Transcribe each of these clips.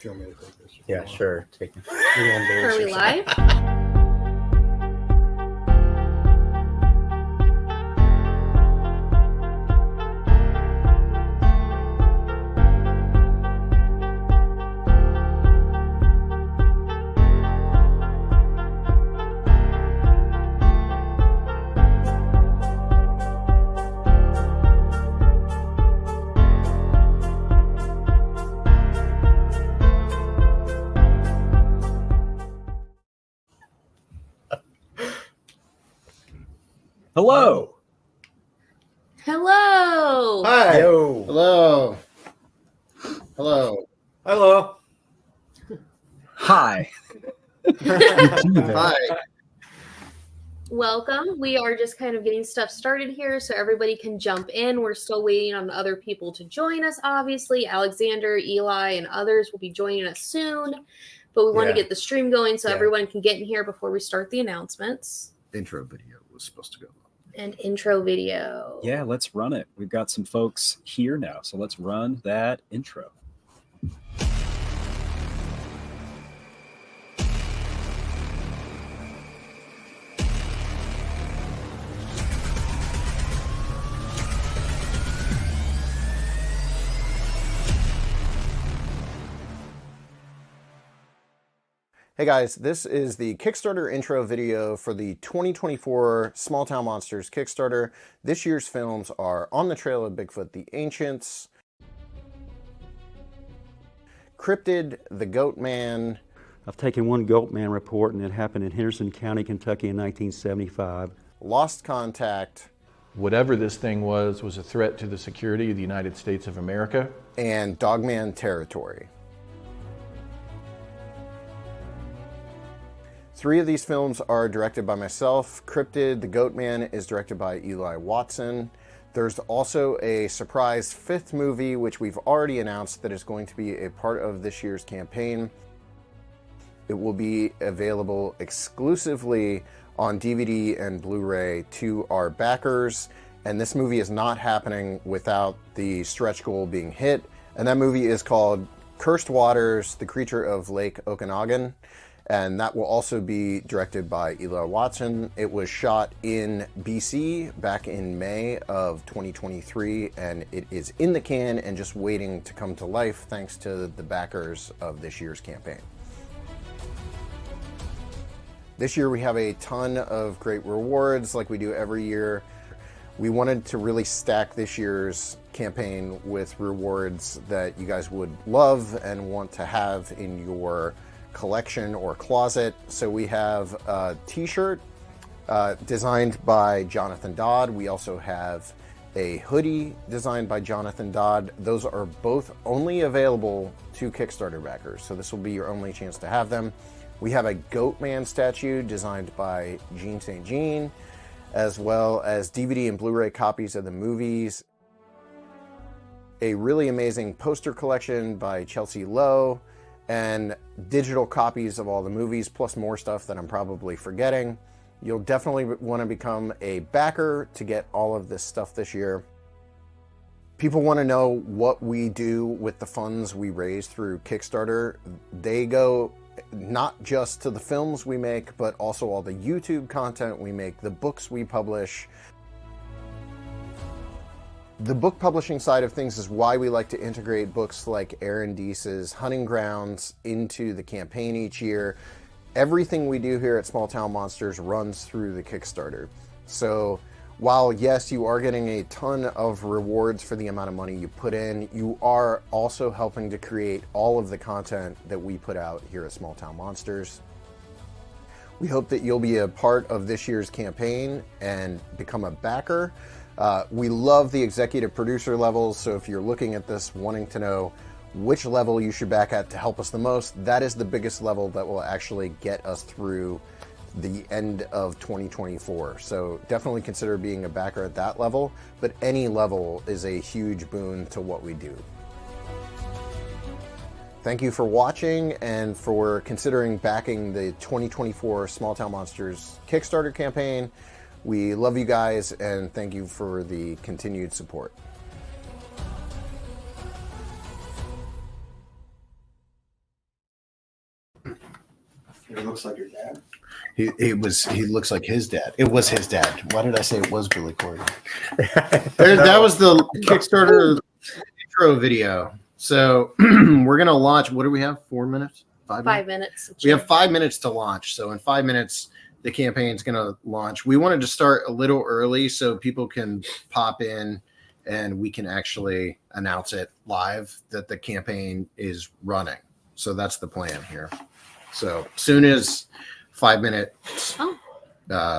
Do you want me to take this? Yeah, sure. Take it. Are we live? Hello. Hello. Hi. Yo. Hello. Hello. Hello. Hi. Hi. Welcome. We are just kind of getting stuff started here so everybody can jump in. We're still waiting on other people to join us, obviously. Alexander, Eli, and others will be joining us soon. But we want to get the stream going so everyone can get in here before we start the announcements. Intro video was supposed to go. And intro video. Yeah, let's run it. We've got some folks here now, so let's run that intro. Hey guys, this is the Kickstarter intro video for the 2024 Small Town Monsters Kickstarter. This year's films are On the Trail of Bigfoot, The Ancients, Cryptid, The Goat Man. I've taken one Goat Man report, and it happened in Henderson County, Kentucky in 1975. Lost Contact. Whatever this thing was a threat to the security of the United States of America. And Dogman Territory. 3 of these films are directed by myself. Cryptid, The Goat Man is directed by Eli Watson. There's also a surprise 5th movie, which we've already announced, that is going to be a part of this year's campaign. It will be available exclusively on DVD and Blu-ray to our backers. And this movie is not happening without the stretch goal being hit. And that movie is called Cursed Waters, The Creature of Lake Okanagan. And that will also be directed by Eli Watson. It was shot in BC back in May of 2023, and it is in the can and just waiting to come to life thanks to the backers of this year's campaign. This year we have a ton of great rewards like we do every year. We wanted to really stack this year's campaign with rewards that you guys would love and want to have in your collection or closet. So we have a t-shirt designed by Jonathan Dodd. We also have a hoodie designed by Jonathan Dodd. Those are both only available to Kickstarter backers, so this will be your only chance to have them. We have a Goat Man statue designed by Jean St. Jean, as well as DVD and Blu-ray copies of the movies. A really amazing poster collection by Chelsea Lowe, and digital copies of all the movies, plus more stuff that I'm probably forgetting. You'll definitely want to become a backer to get all of this stuff this year. People want to know what we do with the funds we raise through Kickstarter. They go not just to the films we make, but also all the YouTube content we make, the books we publish. The book publishing side of things is why we like to integrate books like Aaron Deese's Hunting Grounds into the campaign each year. Everything we do here at Small Town Monsters runs through the Kickstarter. So while yes, you are getting a ton of rewards for the amount of money you put in, you are also helping to create all of the content that we put out here at Small Town Monsters. We hope that you'll be a part of this year's campaign and become a backer. We love the executive producer levels, so if you're looking at this wanting to know which level you should back at to help us the most, that is the biggest level that will actually get us through the end of 2024. So definitely consider being a backer at that level, but any level is a huge boon to what we do. Thank you for watching and for considering backing the 2024 Small Town Monsters Kickstarter campaign. We love you guys and thank you for the continued support. He looks like your dad. He looks like his dad. It was his dad. Why did I say it was Billy Corgan? That was the Kickstarter intro video. So we're gonna launch. What do we have? 4 minutes? 5 minutes? 5 minutes. We have 5 minutes to launch. So in 5 minutes, the campaign's gonna launch. We wanted to start a little early so people can pop in and we can actually announce it live that the campaign is running. So that's the plan here. So soon as 5 minutes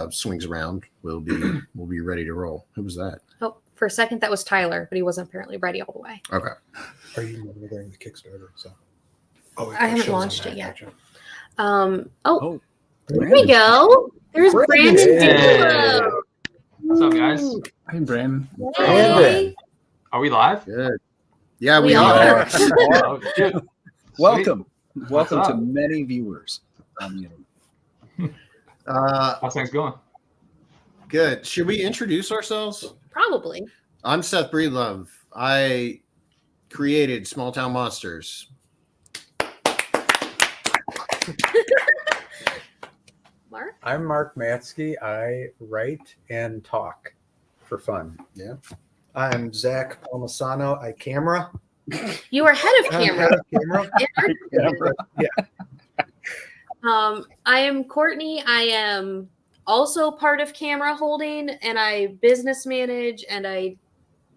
swings around, we'll be ready to roll. Who was that? Oh, for a second that was Tyler, but he wasn't apparently ready all the way. Okay. Are you monitoring the Kickstarter? So, I haven't launched it yet. Gotcha. There we go. There's Brandon. Hey. What's up, guys? Hey, Brandon. Hey. Are we live? Good. Yeah, We we are. are. Oh, shit. Welcome to up? many viewers on the internet. How's things going? Good. Should we introduce ourselves? Probably. I'm Seth Breedlove. I created Small Town Monsters. Mark? I'm Mark Matsky. I write and talk for fun. Yeah. I'm Zach Palmisano. I camera. You are head of I'm camera. head of camera. I am Courtney. I am also part of camera holding, and I business manage and I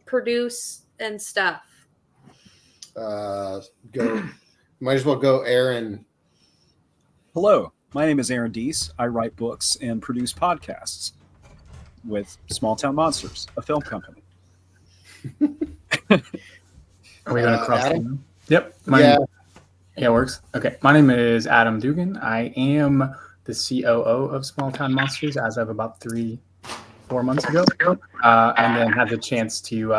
produce and stuff. Go. Might as well go, Aaron. Hello, my name is Aaron Deese. I write books and produce podcasts with Small Town Monsters, a film company. Are we going to cross? Adam? Yep. Yeah. Yeah, it works. Okay. My name is Adam Dugan. I am the COO of Small Town Monsters as of about 3-4 months ago. And then had the chance to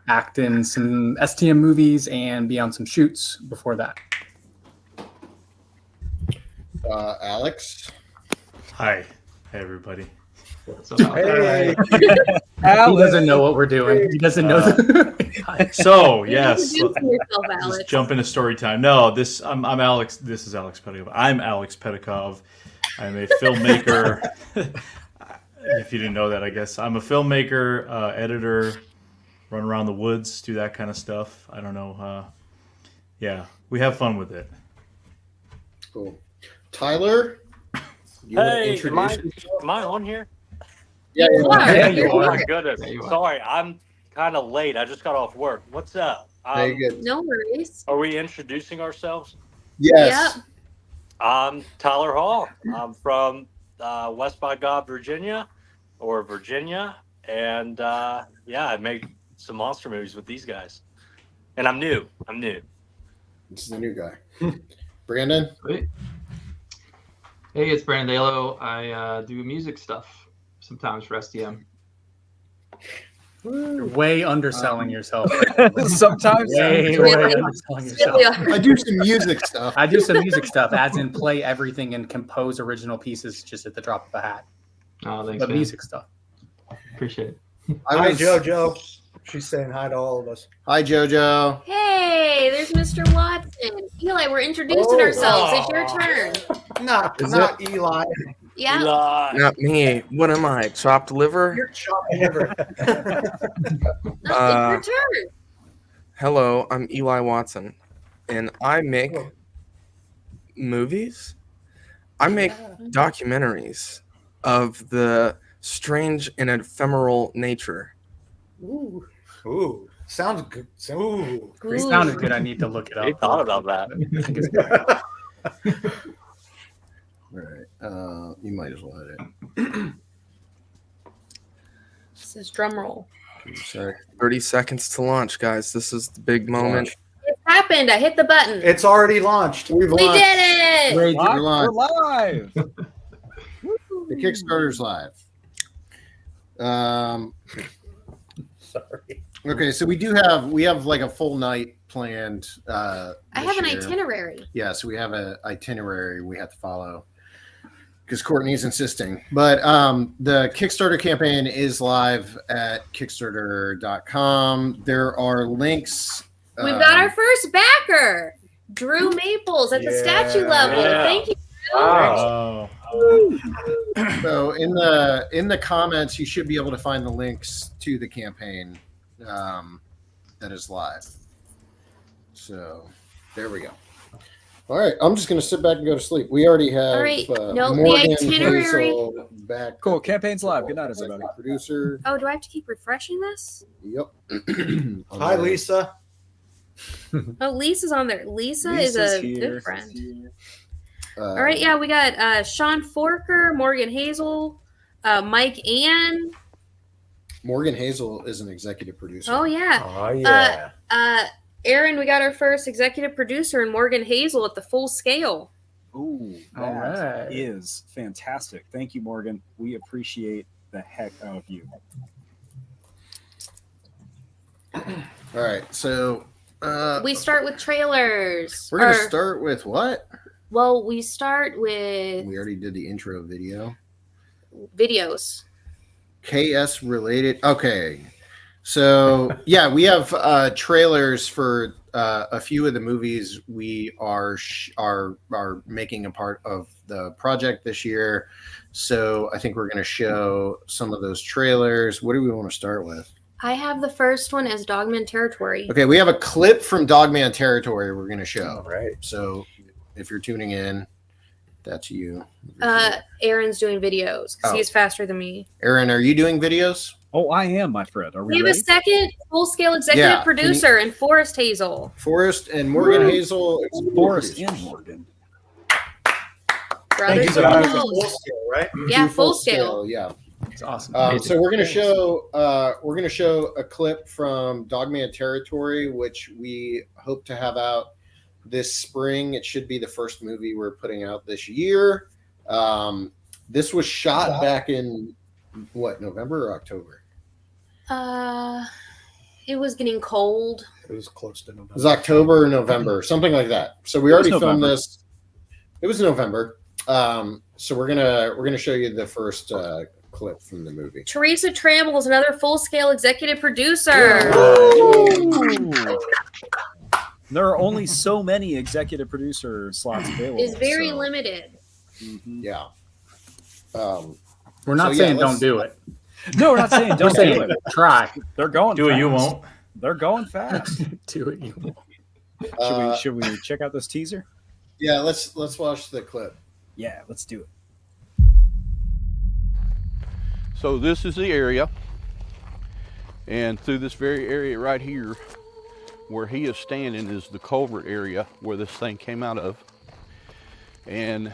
act in some STM movies and be on some shoots before that. Alex. Hi. Hey, everybody. What's up? Hey. He doesn't know what we're doing. He doesn't know. So, yes. Introducing yourself, Let's Alex. jump into story time. No, I'm Alex. This is Alex Pedikov. I'm Alex Pedikov. I'm a filmmaker. If you didn't know that, I guess. I'm a filmmaker, editor, run around the woods, do that kind of stuff. I don't know. Yeah, we have fun with it. Cool. Tyler. You wanna Hey, introduce am I on here? Yeah, You are. Yeah, You're you are. Oh my goodness. Yeah, you are. Sorry, I'm kind of late. I just got off work. What's up? Very good. No worries. Are we introducing ourselves? Yes. Yep. I'm Tyler Hall. I'm from West by God, Virginia, and yeah, I make some monster movies with these guys. And I'm new. This is the new guy. Brandon. Sweet. Hey, it's Brandon Dalo. I do music stuff sometimes for STM. You're way underselling yourself. Sometimes. Way underselling yourself. I do some music stuff. I do some music stuff, as in play everything and compose original pieces just at the drop of a hat. Oh, thanks, But man. music stuff. Appreciate it. Hi, JoJo. She's saying hi to all of us. Hi, JoJo. Hey, there's Mr. Watson. Eli, we're introducing ourselves. It's your turn. Not Eli. Yeah. Eli. Not me. What am I? Chopped liver? You're chopping liver. It's your turn. Hello, I'm Eli Watson, and I make movies. I make documentaries of the strange and ephemeral nature. Ooh. Sounds good. Ooh. It sounded good. I need to look it up. He thought about that. I think it's good. All right. You might as well hit it. This is drum roll. Sorry. 30 seconds to launch, guys. This is the big moment. It happened. I hit the button. It's already launched. We did it. We're live. We're live. The Kickstarter's live. Sorry. Okay, so we have like a full night planned. I have an itinerary. Yeah, so we have an itinerary we have to follow because Courtney's insisting. But the Kickstarter campaign is live at Kickstarter.com. There are links. We've got our first backer, Drew Maples at the statue level. Yeah. Thank you, Wow. So in the comments, you should be able to find the links to the campaign that is live. So there we go. All right, I'm just going to sit back and go to sleep. We already have Morgan Hazel back. Cool. Campaign's live. Good night, everybody. Producer. Oh, do I have to keep refreshing this? Yep. Hi, Lisa. Oh, Lisa's on there. Lisa's is a good friend. All right, yeah, we got Sean Forker, Morgan Hazel, Mike Ann. Morgan Hazel is an executive producer. Oh, yeah. Oh, yeah. Aaron, we got our first executive producer in Morgan Hazel at the Full Scale. Ooh, that is fantastic. Thank you, Morgan. We appreciate the heck out of you. All right, so we start with trailers. We're going to start with what? Well, we start with... We already did the intro video. Videos. KS related. Okay. So, yeah, we have trailers for a few of the movies we are making a part of the project this year. So I think we're going to show some of those trailers. What do we want to start with? I have the first one as Dogman Territory. Okay, we have a clip from Dogman Territory we're going to show. All right. So if you're tuning in, that's you. Aaron's doing videos because he's faster than me. Aaron, are you doing videos? Oh, I am, my friend. Are we have ready? A second full-scale executive producer in Forrest Hazel. Forrest and Morgan Hazel. Forrest and Morgan. Brothers Full scale, right? Yeah, full scale. Yeah. It's awesome. So we're gonna show a clip from Dogman Territory, which we hope to have out this spring. It should be the first movie we're putting out this year. This was shot back in November or October? It was getting cold. It was close to November. It was October or November, something like that. So we already filmed this. It was November. So we're gonna show you the first clip from the movie. Teresa Trammell is another full-scale executive producer. There are only so many executive producer slots available. It's very limited. Mm-hmm. Yeah. We're not saying don't do it. No, we're not saying don't do it. Try. They're going Do fast. it, you won't. They're going fast. Do it, you won't. Should we check out this teaser? Yeah, let's watch the clip. Yeah, let's do it. So this is the area, and through this very area right here where he is standing is the culvert area where this thing came out of, and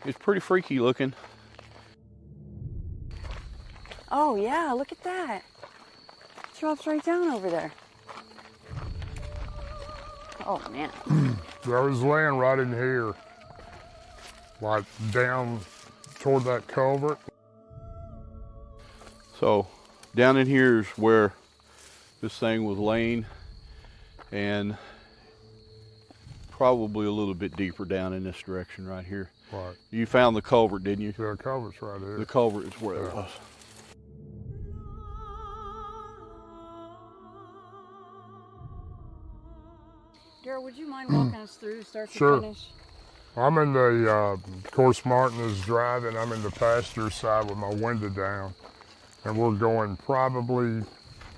it's pretty freaky looking. Oh yeah, look at that. It drops right down over there. Oh man. I was laying right in here, like down toward that culvert. So down in here is where this thing was laying, and probably a little bit deeper down in this direction right here. Right. You found the culvert, didn't you? Yeah, the culvert's right here. The culvert is where it was. Daryl, would you mind walking us through start to Sure. finish? I'm in the, of course Martin is driving, I'm in the passenger side with my window down. And we're going probably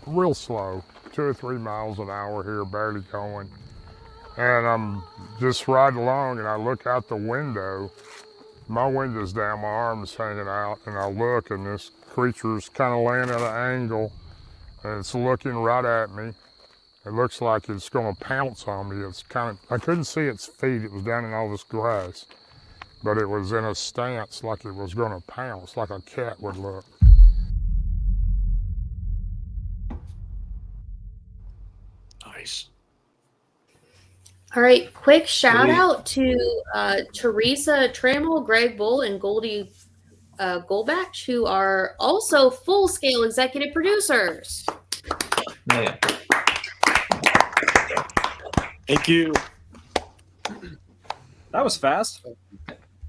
real slow, 2 or 3 miles an hour here, barely going. And I'm just riding along and I look out the window. My window's down, my arm's hanging out, and I look and this creature's kind of laying at an angle and it's looking right at me. It looks like it's gonna pounce on me. It's I couldn't see its feet, it was down in all this grass, but it was in a stance like it was gonna pounce, like a cat would look. Nice. All right, quick shout out to Teresa Trammell, Greg Bull, and Goldie Goldbach, who are also full-scale executive producers. Yeah. Thank you. That was fast.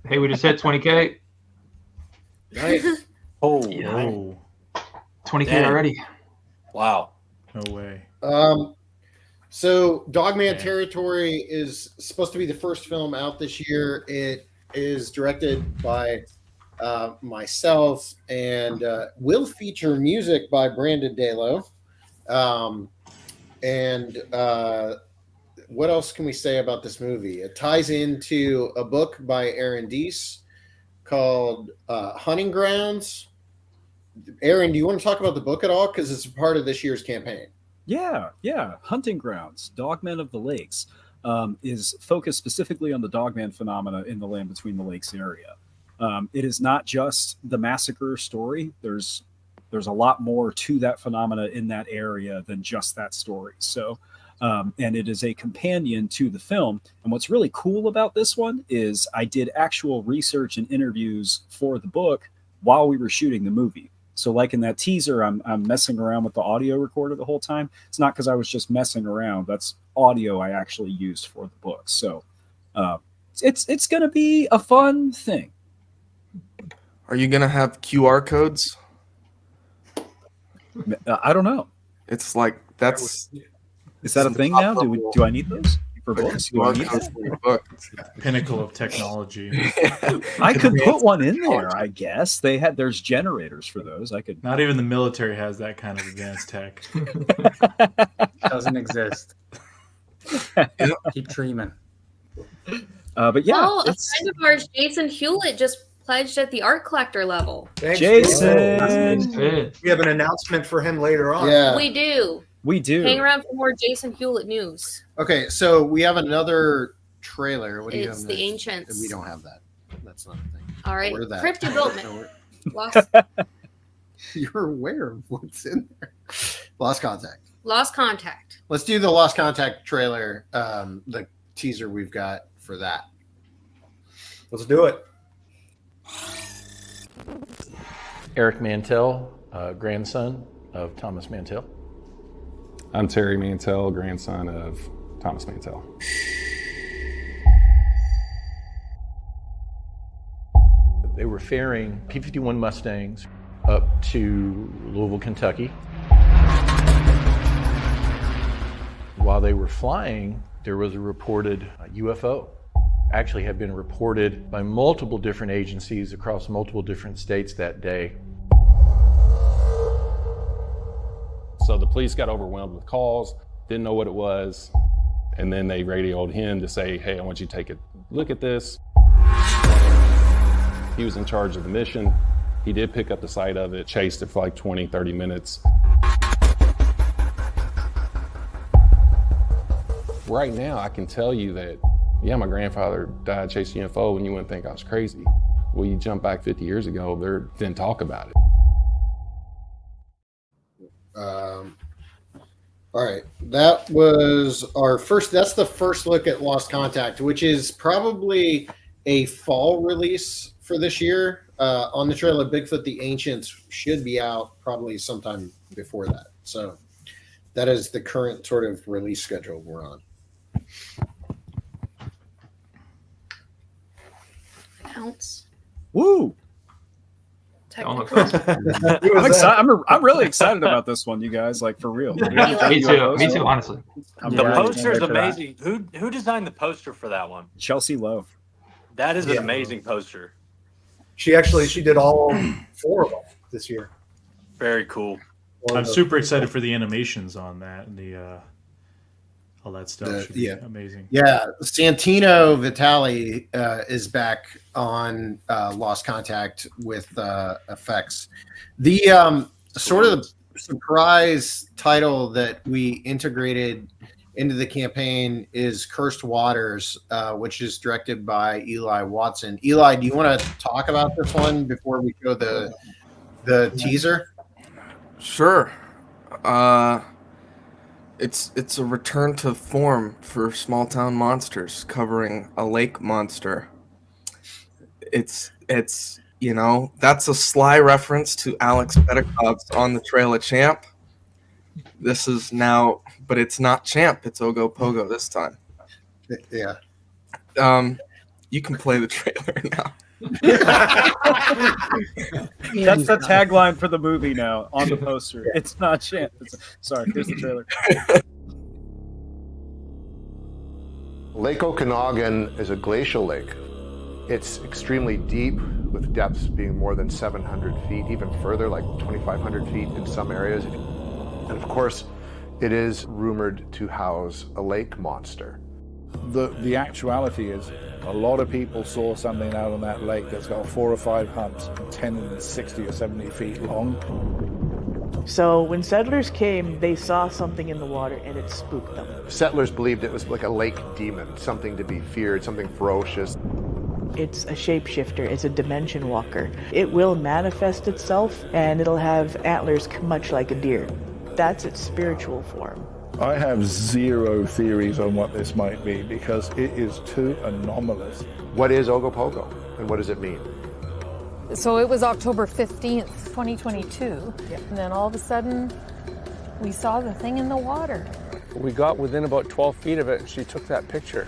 Hey, we just hit 20K. Nice. Oh, Yeah. 20K Dang. already. Wow. No way. So Dogman Territory is supposed to be the first film out this year. It is directed by myself and will feature music by Brandon Dalo. What else can we say about this movie? It ties into a book by Aaron Deese called Hunting Grounds. Aaron, do you want to talk about the book at all? Because it's a part of this year's campaign. Yeah. Hunting Grounds, Dogmen of the Lakes, is focused specifically on the Dogman phenomena in the Land Between the Lakes area. It is not just the massacre story. There's a lot more to that phenomena in that area than just that story. So, and it is a companion to the film. And what's really cool about this one is I did actual research and interviews for the book while we were shooting the movie. So like in that teaser, I'm messing around with the audio recorder the whole time. It's not because I was just messing around. That's audio I actually used for the book. So it's going to be a fun thing. Are you going to have QR codes? I don't know. It's like that's... Is that a thing now? Do I need those for books? Pinnacle of technology. I could put one in there, I guess. There's generators for those. I could. Not even the military has that kind of advanced tech. Doesn't exist. Keep dreaming. But yeah, a friend of ours, Jason Hewlett, just pledged at the art collector level. Thanks, Jason. We have an announcement for him later on. Yeah. We do. Hang around for more Jason Hewlett news. Okay, so we have another trailer. What do you have? It's The Ancients. We don't have that. That's not a thing. All right. Where's that? Crypt Development. You're aware of what's in there. Lost Contact. Lost Contact. Let's do the Lost Contact trailer, the teaser we've got for that. Let's do it. Eric Mantell, grandson of Thomas Mantell. I'm Terry Mantell, grandson of Thomas Mantell. They were ferrying P-51 Mustangs up to Louisville, Kentucky. While they were flying, there was a reported UFO. Actually had been reported by multiple different agencies across multiple different states that day. So the police got overwhelmed with calls, didn't know what it was, and then they radioed him to say, hey, I want you to take a look at this. He was in charge of the mission. He did pick up the site of it, chased it for like 20, 30 minutes. Right now, I can tell you that, yeah, my grandfather died chasing UFO, and you wouldn't think I was crazy. Well, you jump back 50 years ago, they didn't talk about it. All right, that was our first. That's the first look at Lost Contact, which is probably a fall release for this year. On the trailer, Bigfoot the Ancients should be out probably sometime before that. So that is the current sort of release schedule we're on. Counts. Woo! I'm excited. I'm really excited about this one, you guys. Like for real. Me too. Honestly, the poster is amazing. Who designed the poster for that one? Chelsea Lowe. That is an amazing poster. She did all 4 of them this year. Very cool. I'm super excited for the animations on that and the all that stuff. Should be amazing. Yeah, Santino Vitali is back on Lost Contact with effects. The sort of surprise title that we integrated into the campaign is Cursed Waters, which is directed by Eli Watson. Eli, do you want to talk about this one before we show the teaser? Sure. It's a return to form for small town monsters, covering a lake monster. It's that's a sly reference to Alex Petakov's On the Trail of Champ. This is now, but it's not Champ, it's Ogo Pogo this time. Yeah. You can play the trailer now. That's the tagline for the movie now on the poster. It's not Champ. Sorry, here's the trailer. Lake Okanagan is a glacial lake. It's extremely deep, with depths being more than 700 feet, even further, like 2,500 feet in some areas. And of course, it is rumored to house a lake monster. The actuality is a lot of people saw something out on that lake that's got 4 or 5 humps, 10 and 60 or 70 feet long. So when settlers came, they saw something in the water and it spooked them. Settlers believed it was like a lake demon, something to be feared, something ferocious. It's a shapeshifter, it's a dimension walker. It will manifest itself and it'll have antlers much like a deer. That's its spiritual form. I have zero theories on what this might be because it is too anomalous. What is Ogopogo and what does it mean? So it was October 15th, 2022, and then all of a sudden we saw the thing in the water. We got within about 12 feet of it and she took that picture.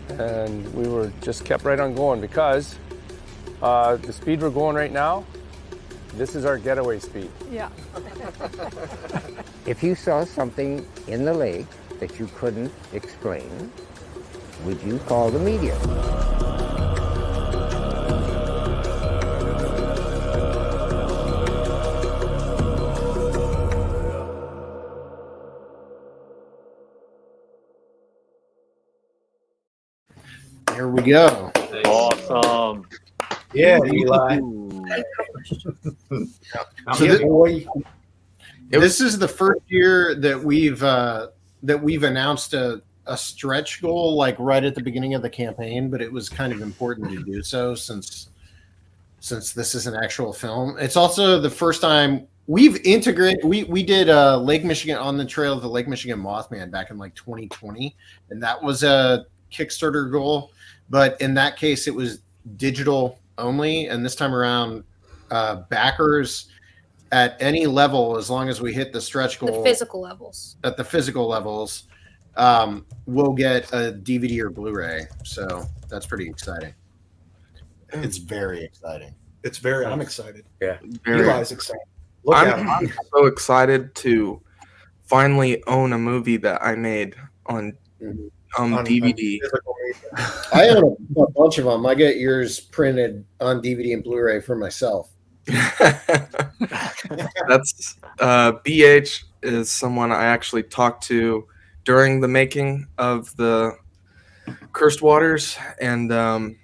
And we were just kept right on going because the speed we're going right now, this is our getaway speed. Yeah. If you saw something in the lake that you couldn't explain, would you call the media? There we go. Awesome. Yeah, Eli. This is the first year that we've announced a stretch goal, like right at the beginning of the campaign, but it was kind of important to do so since this is an actual film. It's also the first time we've integrated. We did Lake Michigan on the Trail of the Lake Michigan Mothman back in like 2020, and that was a Kickstarter goal. But in that case, it was digital only, and this time around, backers at any level, as long as we hit the stretch goal, The physical levels. at the physical levels, we'll get a DVD or Blu-ray. So that's pretty exciting. It's very exciting. It's very. I'm excited. Yeah. Eli's excited. Look at him. I'm so excited to finally own a movie that I made on DVD. I own a bunch of them. I get yours printed on DVD and Blu-ray for myself. That's BH is someone I actually talked to during the making of the Cursed Waters, and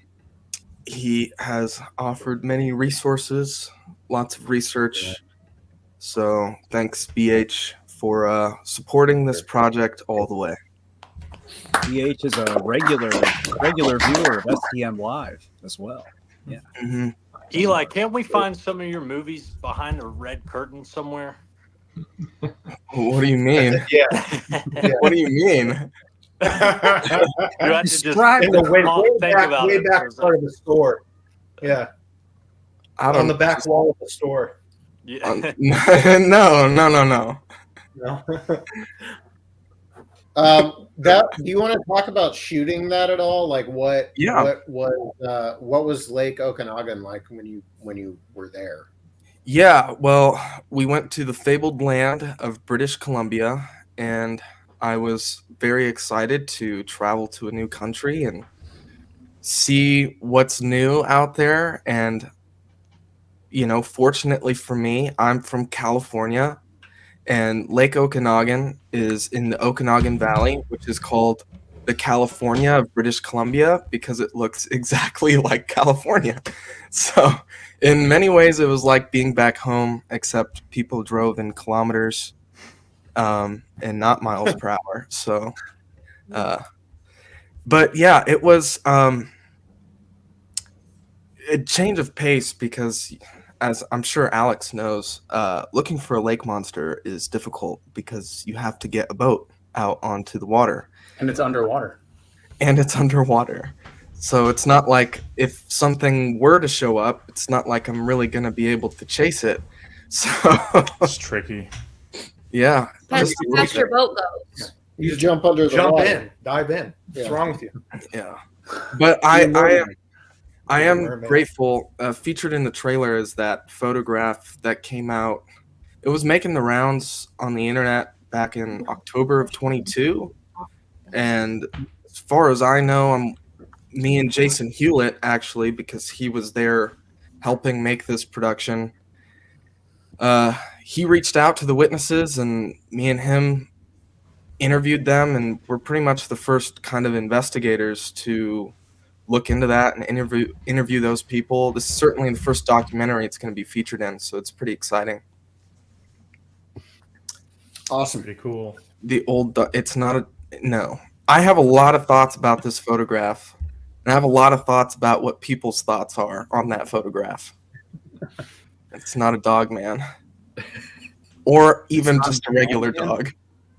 he has offered many resources, lots of research. So thanks, BH, for supporting this project all the way. BH is a regular viewer of STM Live as well. Yeah. Mm-hmm. Eli, can't we find some of your movies behind a red curtain somewhere? What do you mean? Yeah. What do you mean? You have to just In the way think back part of the store. Yeah. On the back wall of the store. Yeah. No. No. Do you want to talk about shooting that at all? Like what was Lake Okanagan like when you were there? Yeah, well, we went to the fabled land of British Columbia, and I was very excited to travel to a new country and see what's new out there. And, fortunately for me, I'm from California, and Lake Okanagan is in the Okanagan Valley, which is called the California of British Columbia because it looks exactly like California. So in many ways, it was like being back home, except people drove in kilometers and not miles per hour. So, but yeah, it was a change of pace because, as I'm sure Alex knows, looking for a lake monster is difficult because you have to get a boat out onto the water. And it's underwater. So it's not like if something were to show up, it's not like I'm really going to be able to chase it. So it's tricky. Yeah. That's your boat goes. You jump under the Jump water. in. Dive in. What's wrong with you? Yeah. But I am grateful. Featured in the trailer is that photograph that came out. It was making the rounds on the internet back in October of 22. And as far as I know, me and Jason Hewlett, actually, because he was there helping make this production, he reached out to the witnesses, and me and him interviewed them, and we're pretty much the first kind of investigators to look into that and interview those people. This is certainly the first documentary it's going to be featured in, so it's pretty exciting. Awesome. Pretty cool. It's not a, no. I have a lot of thoughts about this photograph, and I have a lot of thoughts about what people's thoughts are on that photograph. It's not a dog man. Or even just a regular dog.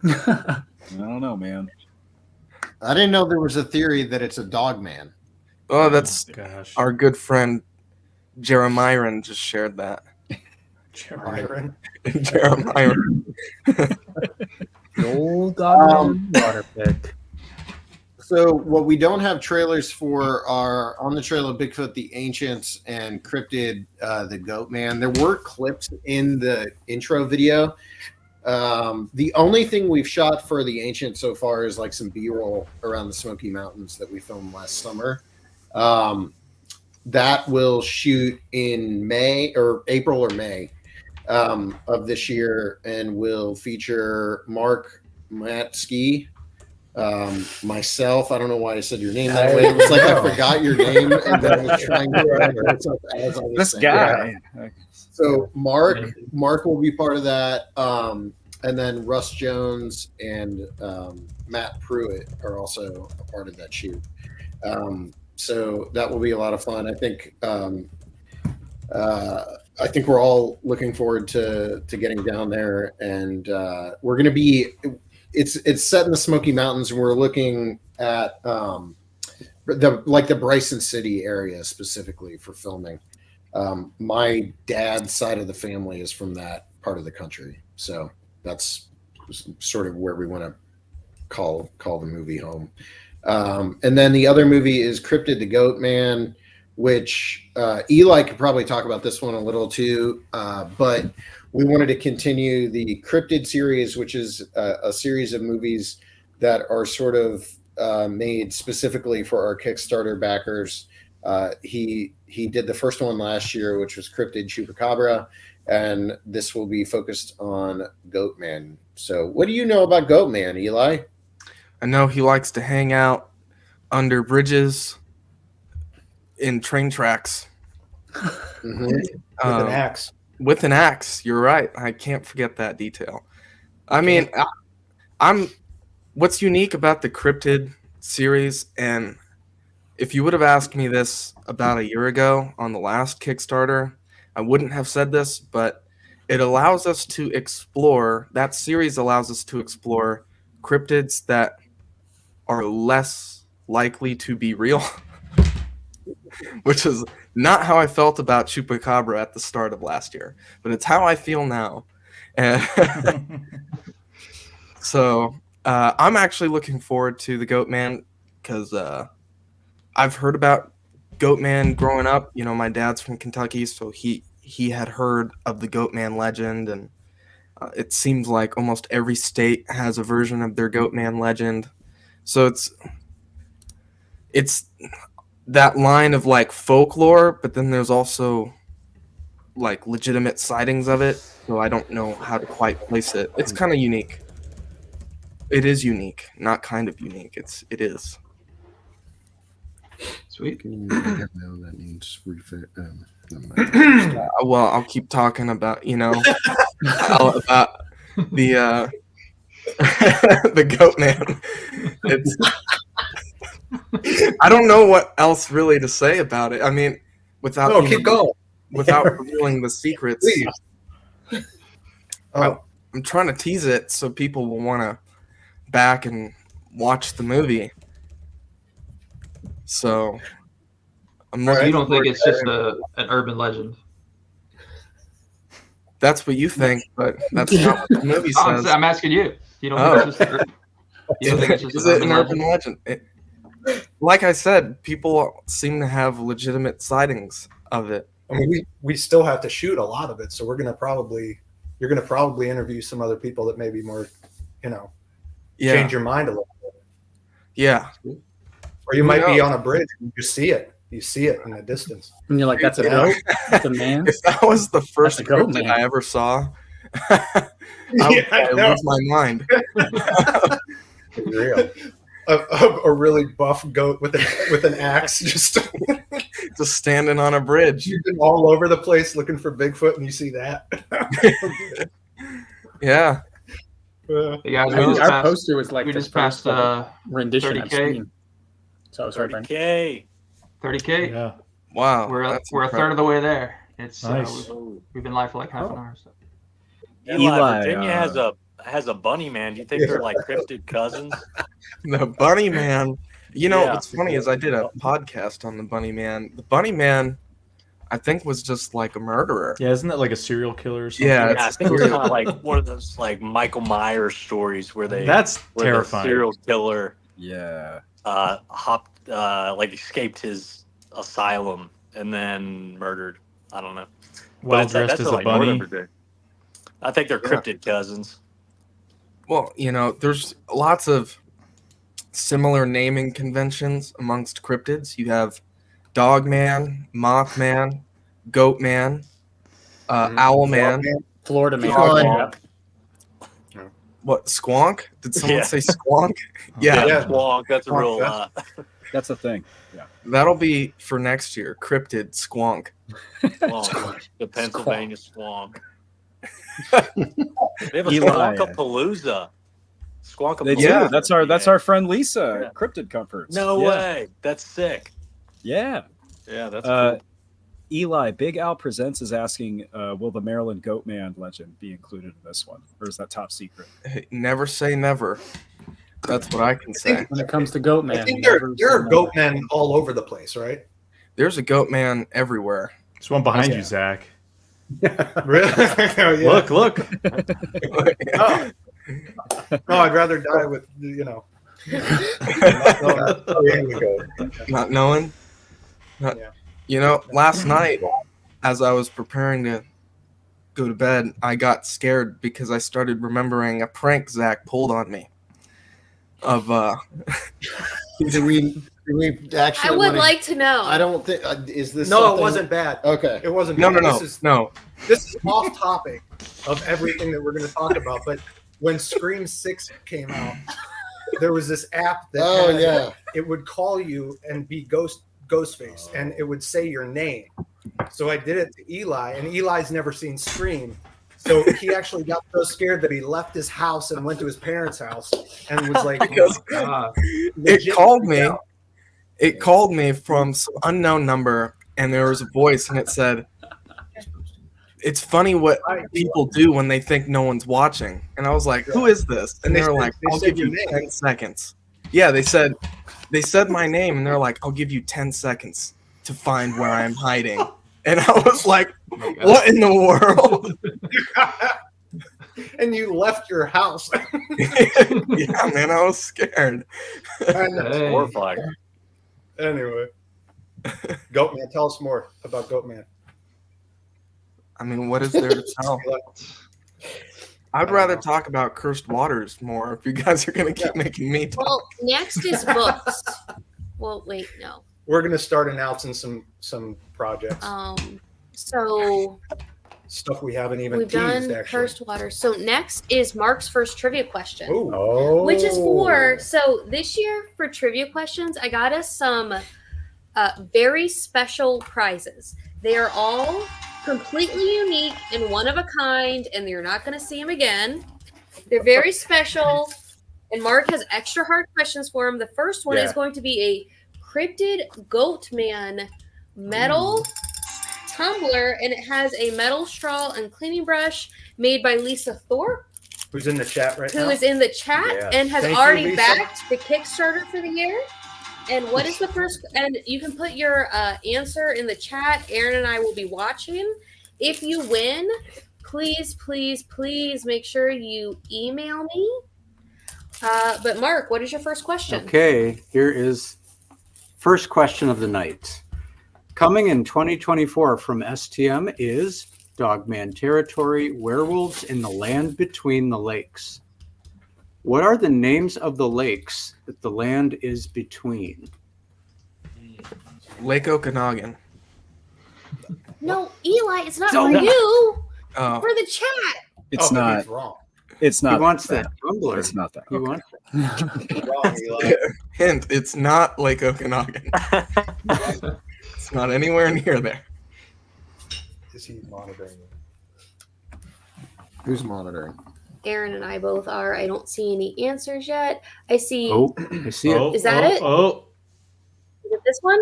I don't know, man. I didn't know there was a theory that it's a dog man. Oh, that's our good friend Jeremiah just shared that. Jeremiah. Old dog water pick. So what we don't have trailers for are On the Trail of Bigfoot, The Ancients, and Cryptid, The Goat Man. There were clips in the intro video. The only thing we've shot for The Ancient so far is like some B-roll around the Smoky Mountains that we filmed last summer. That will shoot in April or May of this year, and will feature Matt Ski, myself. I don't know why I said your name that way. It was like I forgot your name and then I was trying to remember it as I was This saying. guy. Yeah. So Mark will be part of that, and then Russ Jones and Matt Pruitt are also a part of that shoot. So that will be a lot of fun. I think we're all looking forward to getting down there, and we're going to be. It's set in the Smoky Mountains, and we're looking at the Bryson City area specifically for filming. My dad's side of the family is from that part of the country, so that's sort of where we want to call the movie home. And then the other movie is Cryptid, the Goat Man, which Eli could probably talk about this one a little too, but we wanted to continue the Cryptid series, which is a series of movies that are sort of made specifically for our Kickstarter backers. He did the first one last year, which was Cryptid Chupacabra, and this will be focused on Goat Man. So what do you know about Goat Man, Eli? I know he likes to hang out under bridges in train tracks. Mm-hmm. With an axe. With an axe, you're right. I can't forget that detail. I mean, what's unique about the Cryptid series, and if you would have asked me this about a year ago on the last Kickstarter, I wouldn't have said this, but it allows us to explore, that series allows us to explore cryptids that are less likely to be real, which is not how I felt about Chupacabra at the start of last year, but it's how I feel now. And so I'm actually looking forward to the Goat Man, because I've heard about Goat Man growing up. You know, my dad's from Kentucky, so he had heard of the Goat Man legend, and it seems like almost every state has a version of their Goat Man legend. So it's that line of like folklore, but then there's also like legitimate sightings of it. So I don't know how to quite place it. It's kind of unique. It is unique, not kind of unique. It is. Sweet. That means well, I'll keep talking about, about the the Goat Man. I don't know what else really to say about it. I mean, without keep going. Without revealing the secrets. Please. I'm trying to tease it so people will want to back and watch the movie. So I'm not. You don't think it's just an urban legend? That's what you think, but that's not what the movie says. I'm asking you. You don't think it's just Is it an urban legend? Like I said, people seem to have legitimate sightings of it. I mean, we still have to shoot a lot of it, so you're gonna probably interview some other people that maybe more, change your mind a little bit. Yeah. Or you might be on a bridge and you see it. You see it in the distance. And you're like, that's a goat? That's a man? If that was the first That's a goat cryptid man. I ever saw, I would probably lose my mind. Real. A really buff goat with an axe just standing on a bridge. You've been all over the place looking for Bigfoot, and you see that. Yeah. Hey guys, Our poster was like we the just passed first, rendition I've 30K. seen. So sorry, Brian. 30K. Yeah. Wow. We're a that's third of the way there. It's Nice. we've been live for like half an hour. So. Eli, Virginia has a bunny man. Do you think they're like cryptid cousins? The Bunny Man. You know, Yeah. what's funny is I did a podcast on the Bunny Man. The Bunny Man, I think, was just like a murderer. Yeah, isn't that like a serial killer or something? Yeah, I think it was kind of like one of those like Michael Myers stories where That's the terrifying. serial killer Yeah. escaped his asylum and then murdered. I don't know. What, But dressed as a like bunny? Northern Virginia. I think they're cryptid cousins. Well, you know, there's lots of similar naming conventions amongst cryptids. You have Dogman, Mothman, Goatman, Owlman, Florida man. Squonk. What, Squonk? Did someone Yeah. say Squonk? Yeah. Squonk, that's a real. That's the thing. Yeah. That'll be for next year. Cryptid Squonk. Squonk, the Pennsylvania Squonk. They have a Eli. Squonkapalooza. They do. Squonkapalooza. That's our friend Lisa, Cryptid Comforts. No Yeah. way. That's sick. Yeah. Yeah, that's cool. Eli, Big Al Presents is asking, will the Maryland Goatman legend be included in this one? Or is that top secret? Hey, never say never. That's what I can say. When it comes to goat man, I think there are goat men all over the place, right? There's a goat man everywhere. There's one behind Yeah. you, Zach. Really? Oh, yeah. Look. Oh. No, I'd rather die with, you know. Not knowing. You know, last night, as I was preparing to go to bed, I got scared because I started remembering a prank Zach pulled on me. Of Do we actually? I would like to know. I don't think. Is this? No, something- it wasn't bad. Okay. It wasn't No, bad. no, no, no. This is off topic of everything that we're going to talk about. But when Scream 6 came out, there was this app that it would call you and be Ghostface, and it would say your name. So I did it to Eli, and Eli's never seen Scream. So he actually got so scared that he left his house and went to his parents' house and was like, Because it called me. It called me from some unknown number, and there was a voice, and it said, "It's funny what people do when they think no one's watching." And I was like, "Who is this?" And they were like, "I'll give you 10 seconds." Yeah, they said my name, and they're like, "I'll give you 10 seconds to find where I'm hiding." And I was like, "What in the world?" And you left your house. Yeah, man, I was scared. That's horrifying. Anyway, Goatman, tell us more about Goatman. I mean, what is there to tell? I'd rather talk about cursed waters more if you guys are going to keep making me talk. Well, next is books. Well, wait, no. We're going to start announcing some projects. So Stuff we haven't even we've teased, done actually. cursed water. So next is Mark's first trivia question. Oh. Which is so this year for trivia questions, I got us some very special prizes. They are all completely unique and one of a kind, and you're not going to see them again. They're very special, and Mark has extra hard questions for them. The first one is going to be a cryptid Goatman metal tumbler, and it has a metal straw and cleaning brush made by Lisa Thorpe, Who's in the chat right now? who is in the chat Yeah. and has Thank you, already Lisa. backed the Kickstarter for the year. And what is the first? And you can put your answer in the chat. Aaron and I will be watching. If you win, please, please, please make sure you email me. But Mark, what is your first question? Okay, here is first question of the night. Coming in 2024 from STM is Dogman Territory, Werewolves in the Land Between the Lakes. What are the names of the lakes that the land is between? Lake Okanagan. No, Eli, it's not Don't- for you. Oh. For the chat. It's Oh, not. he's wrong. It's not. He wants that tumbler. It's not that. He Okay. wants Wrong, Eli. Hint, it's not Lake Okanagan. It's not anywhere near there. Is he monitoring? Who's monitoring? Aaron and I both are. I don't see any answers yet. I see. Oh, I see it. Is that it? Oh, Is it this one?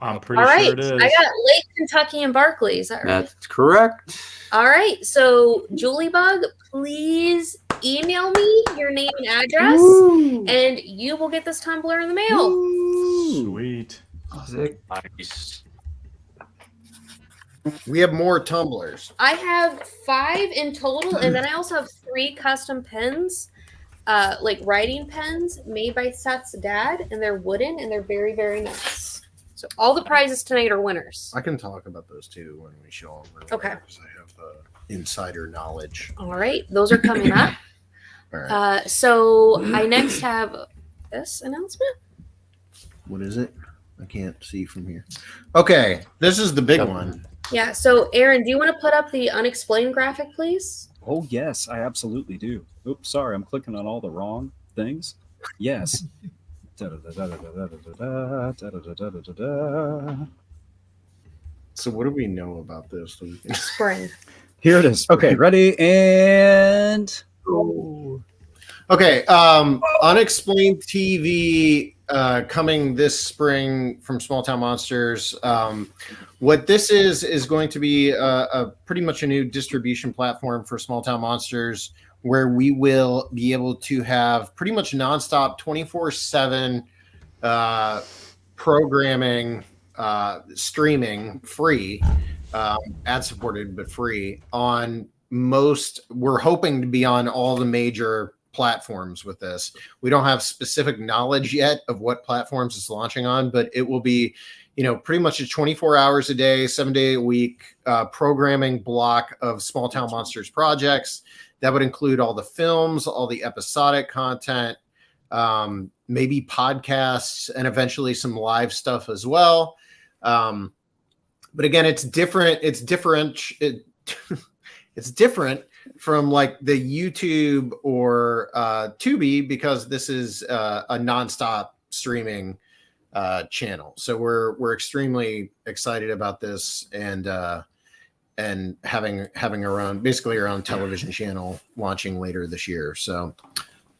I'm pretty All right. sure it is. I got Lake Kentucky and Barkley. Is that right? That's correct. All right. So, Juliebug, please email me your name and address, and you will get this tumbler in the mail. Sweet. Nice. We have more tumblers. I have 5 in total, and then I also have 3 custom pens, like writing pens made by Seth's dad, and they're wooden, and they're very, very nice. So all the prizes tonight are winners. I can talk about those too when we show them. Okay. Because I have insider knowledge. All right, those are coming up. All right. So I next have this announcement. What is it? I can't see from here. Okay, this is the big one. Yeah. So Aaron, do you want to put up the unexplained graphic, please? Oh yes, I absolutely do. Oops, sorry, I'm clicking on all the wrong things. Yes. So what do we know about this? Spring. Here it is. Okay, ready and Okay, Unexplained TV coming this spring from Small Town Monsters. What this is going to be a pretty much a new distribution platform for Small Town Monsters, where we will be able to have pretty much nonstop 24/7 programming, streaming free, ad supported but free on most. We're hoping to be on all the major platforms with this. We don't have specific knowledge yet of what platforms it's launching on, but it will be, pretty much a 24 hours a day, 7 day a week programming block of Small Town Monsters projects. That would include all the films, all the episodic content, maybe podcasts, and eventually some live stuff as well. But again, it's different. It's different. It's different from like the YouTube or Tubi, because this is a nonstop streaming channel. So we're extremely excited about this, and having our own, basically our own television channel launching later this year. So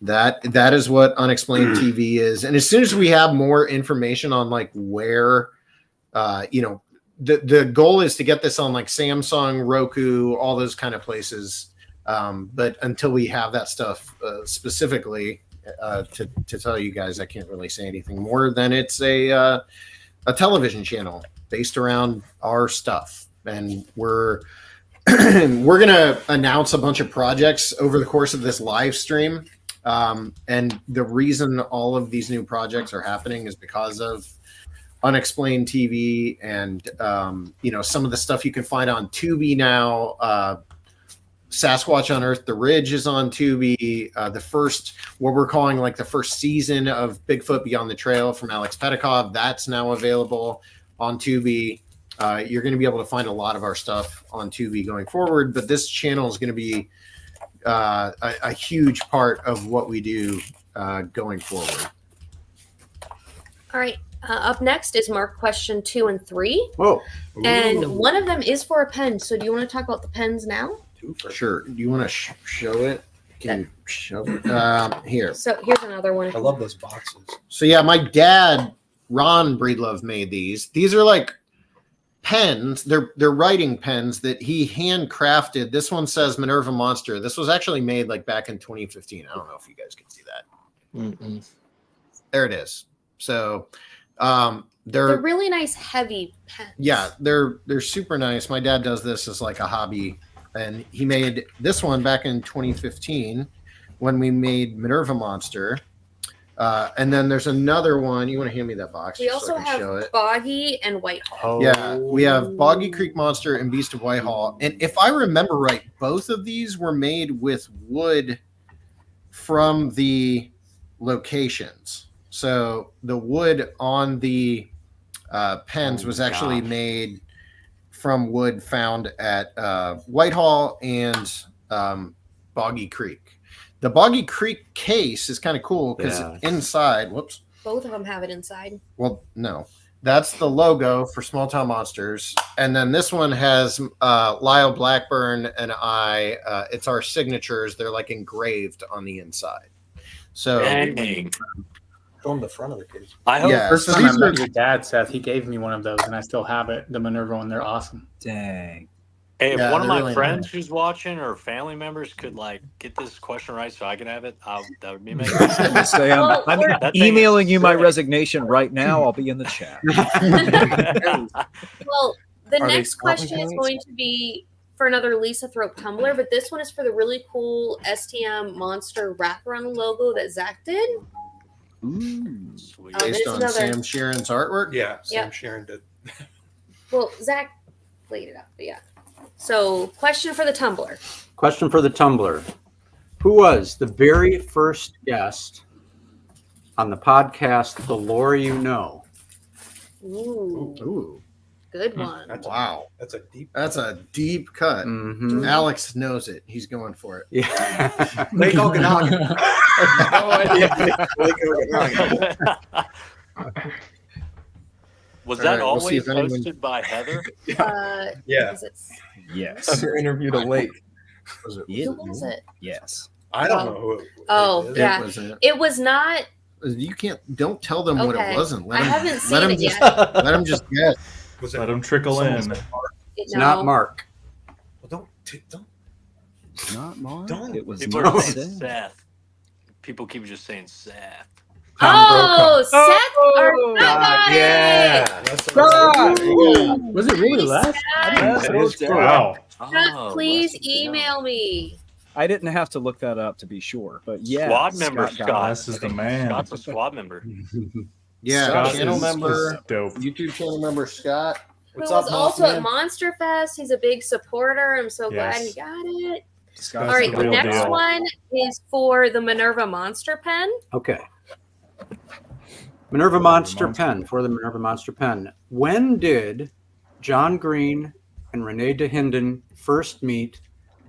that is what Unexplained TV is. And as soon as we have more information on like where, the goal is to get this on like Samsung, Roku, all those kind of places. But until we have that stuff specifically to tell you guys, I can't really say anything more than it's a television channel based around our stuff. And we're gonna announce a bunch of projects over the course of this live stream. And the reason all of these new projects are happening is because of Unexplained TV and some of the stuff you can find on Tubi now. Sasquatch Unearthed the Ridge is on Tubi. The first, what we're calling like the first season of Bigfoot Beyond the Trail from Alex Pedikov, that's now available on Tubi. You're going to be able to find a lot of our stuff on Tubi going forward, but this channel is going to be a huge part of what we do going forward. All right. Up next is mark question 2 and 3. Whoa. And Ooh. one of them is for a pen. So do you want to talk about the pens now? Sure. Do you want to show it? Can you show it? Here. So here's another one. I love those boxes. So yeah, my dad, Ron Breedlove, made these. These are like pens. They're writing pens that he handcrafted. This one says Minerva Monster. This was actually made like back in 2015. I don't know if you guys can see that. There it is. So they're really nice, heavy pens. Yeah, they're super nice. My dad does this as like a hobby, and he made this one back in 2015 when we made Minerva Monster. And then there's another one. You want to hand me that box? We just also so I can show have it? Boggy and Whitehall. Yeah, we have Boggy Creek Monster and Beast of Whitehall. And if I remember right, both of these were made with wood from the locations. So the wood on the pens was actually made from wood found at Whitehall and Boggy Creek. The Boggy Creek case is kind of cool because inside, whoops. Both of them have it inside. Well, no. That's the logo for Small Town Monsters. And then this one has Lyle Blackburn and I. It's our signatures. They're like engraved on the inside. So Show them the front of the case. I hope first so time I these met are- your dad, Seth, he gave me one of those, and I still have it. The Minerva one, they're awesome. Dang. Hey, if Yeah, one of they're my really friends nice. who's watching or family members could like get this question right so I can have it, that would be I amazing. was gonna say, I'm That thing is emailing you my sick. resignation right now. I'll be in the chat. Well, the Are they next question is Scotland going to be for another Lisa Thrope tumbler, but this one is for the really cool STM monster wraparound logo that Zach did. Based it's on another- Sam Sheeran's artwork? Yeah, Sam Yep. Sheeran did. Well, Zach played it up, but yeah. So, question for the tumbler. Question for the tumbler. Who was the very first guest on the podcast, The Lore You Know? Ooh. Good one. Wow. That's a deep. That's a deep cut. Mhm. Alex knows it. He's going for it. Yeah. Lake Okanagan. No idea. Lake Okanagan. Was All that right, we'll see always if anyone- hosted by Heather? Yeah. Is it, Yes. Heather interviewed a lake. Was it? who was it? Yes. I don't know who it Oh, is. yeah. It was not. You can't. Don't tell them what Okay. it wasn't. I haven't seen let him it just, yet. Let him just guess. Was it Let them trickle in. someone's- It's No. not Mark. Well, don't. Not Mark. Don't. It was People not are saying Seth. Seth. People keep just saying Seth. Oh, Seth, our God, yeah. Was it really Les? Yes, it was Wow. Seth, please email me. I didn't have to look that up to be sure, but yeah. Squad member Scott got Scott. it. This is the man. Scott's a squad member. Yeah, Scott channel is member, dope. YouTube channel member Scott. Who What's was up, also Moss at Man? Monster Fest. He's a big supporter. I'm so glad he Yes. got it. Scott's All right, the the real next deal. one is for the Minerva Monster Pen. Okay. Minerva Monster Pen, for the Minerva Monster Pen. When did John Green and Renee DeHinden first meet?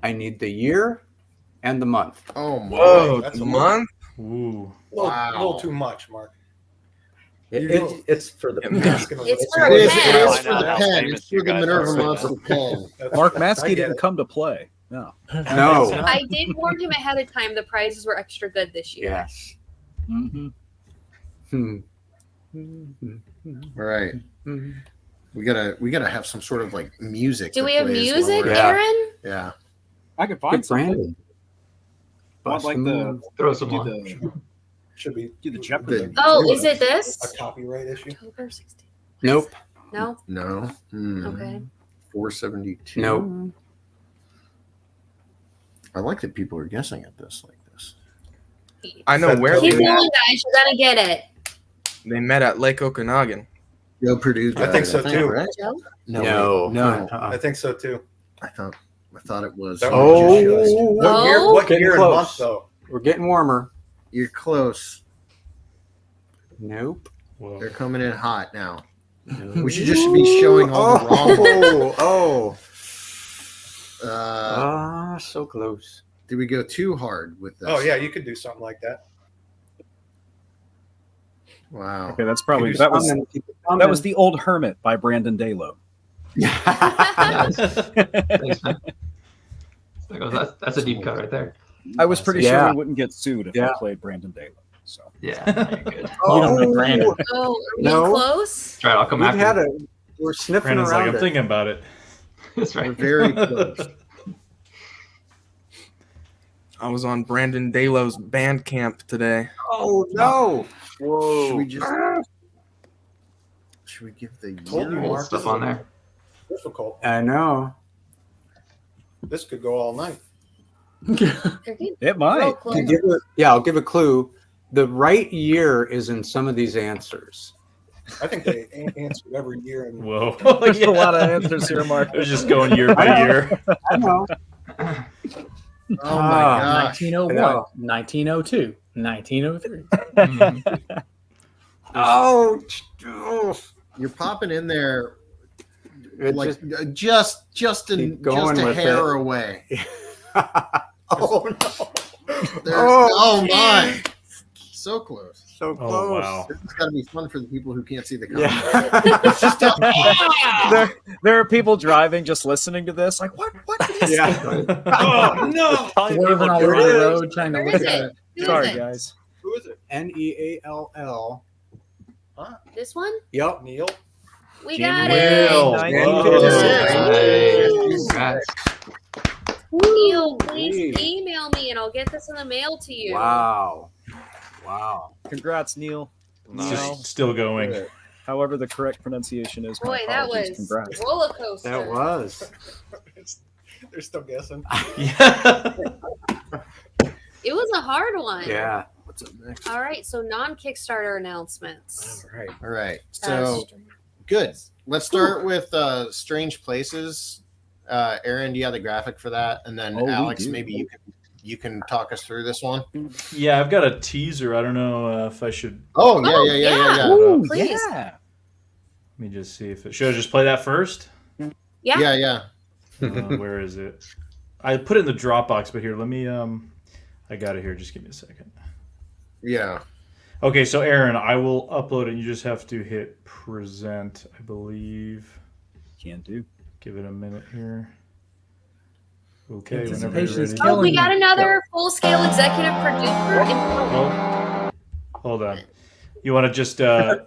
I need the year and the month. Oh my! Whoa, That's the a month? Ooh. A little too much, Mark. It's for the It's for It a is pen. for the pen. It's for the Minerva Monster pen. Mark I Matsky get didn't it. come to play. No. No. I did warn him ahead of time. The prizes were extra good this year. Yes. Mm-hmm. All right. We gotta have some sort of like music. Do that we have plays while music, we're- Aaron? Yeah. I could find Good something. Brandon. Want like the Throw some do on. the Should be do the Jeopardy. Oh, is it this? a copyright issue. October 16th. Nope. No? No. Okay. 472. Nope. I like that people are guessing at this like this. I know where Keep they going, met. guys. You're going to get it. They met at Lake Okanagan. Joe Purdue. I think so too. Right? Joe? No. No. wait, no. I think so too. I thought it was. That Oh. was just- What year? Oh. What Getting year and close. month though? We're getting warmer. You're close. Nope. Whoa. They're coming in hot now. We should just be showing all the wrong ones. Oh. Uh, So close. did we go too hard with this? Oh yeah, you could do something like that. Wow. Okay, that's probably Keep it that was coming, keep it that was coming. the Old Hermit by Brandon Daylo. Thanks, man. That's a deep cut right there. I was pretty sure Yeah. we wouldn't get sued if Yeah. I played Brandon Daylo. So Yeah, you're good. You don't know Brandon. Oh, are we No. close? Try it. I'll come We've after. had you. we're sniffing Brandon's around like, I'm it. thinking about it. That's We're right. very close. I was on Brandon Daylo's band camp today. Oh no! Should we just? Should we give the Told you, year? Mark. Stuff on there. Difficult. I know. This could go all night. They're good. it might. Real To close. give I'll give a clue. The right year is in some of these answers. I think they answered every year. And Whoa. There's a lot of answers here, Mark. They're just going year by year. I know. Oh my gosh. 1901, 1902, 1903. Oh, you're popping in there like just a hair away. Oh no! Oh my! So close. So close. Oh, wow. This has got to be fun for the people who can't see the there, there are people driving, just listening to this, like, what is Yeah. Oh, no. Swerving all over the road, trying to Where look is at it? it. Who is Sorry, it? guys. Who is it? Neall. This one? Yep. Neil. We got Neil. it. 1956. Congrats. Neil, please email me and I'll get this in the mail to you. Wow. Wow. Congrats, Neil. It's just still going. However the correct pronunciation is. my Boy, that apologies. was Congrats. roller coaster. That was. They're still guessing. It was a hard one. Yeah. What's up next? All right, so non-Kickstarter announcements. All right. So good. Let's start with Strange Places. Aaron, do you have the graphic for that? And then we Alex, do. maybe you can talk us through this one. Yeah, I've got a teaser. I don't know if I should. Oh yeah. Ooh, please. Let me just see if it should I just play that first. Yeah. Yeah. Where is it? I put it in the Dropbox, but here, let me. I got it here. Just give me a second. Yeah. Okay, so Aaron, I will upload it. You just have to hit present, I believe. Can do. Give it a minute here. Okay, whenever Anticipation you're is ready. Oh, we got another full-scale executive producer. Oh, hold on. You want to just? I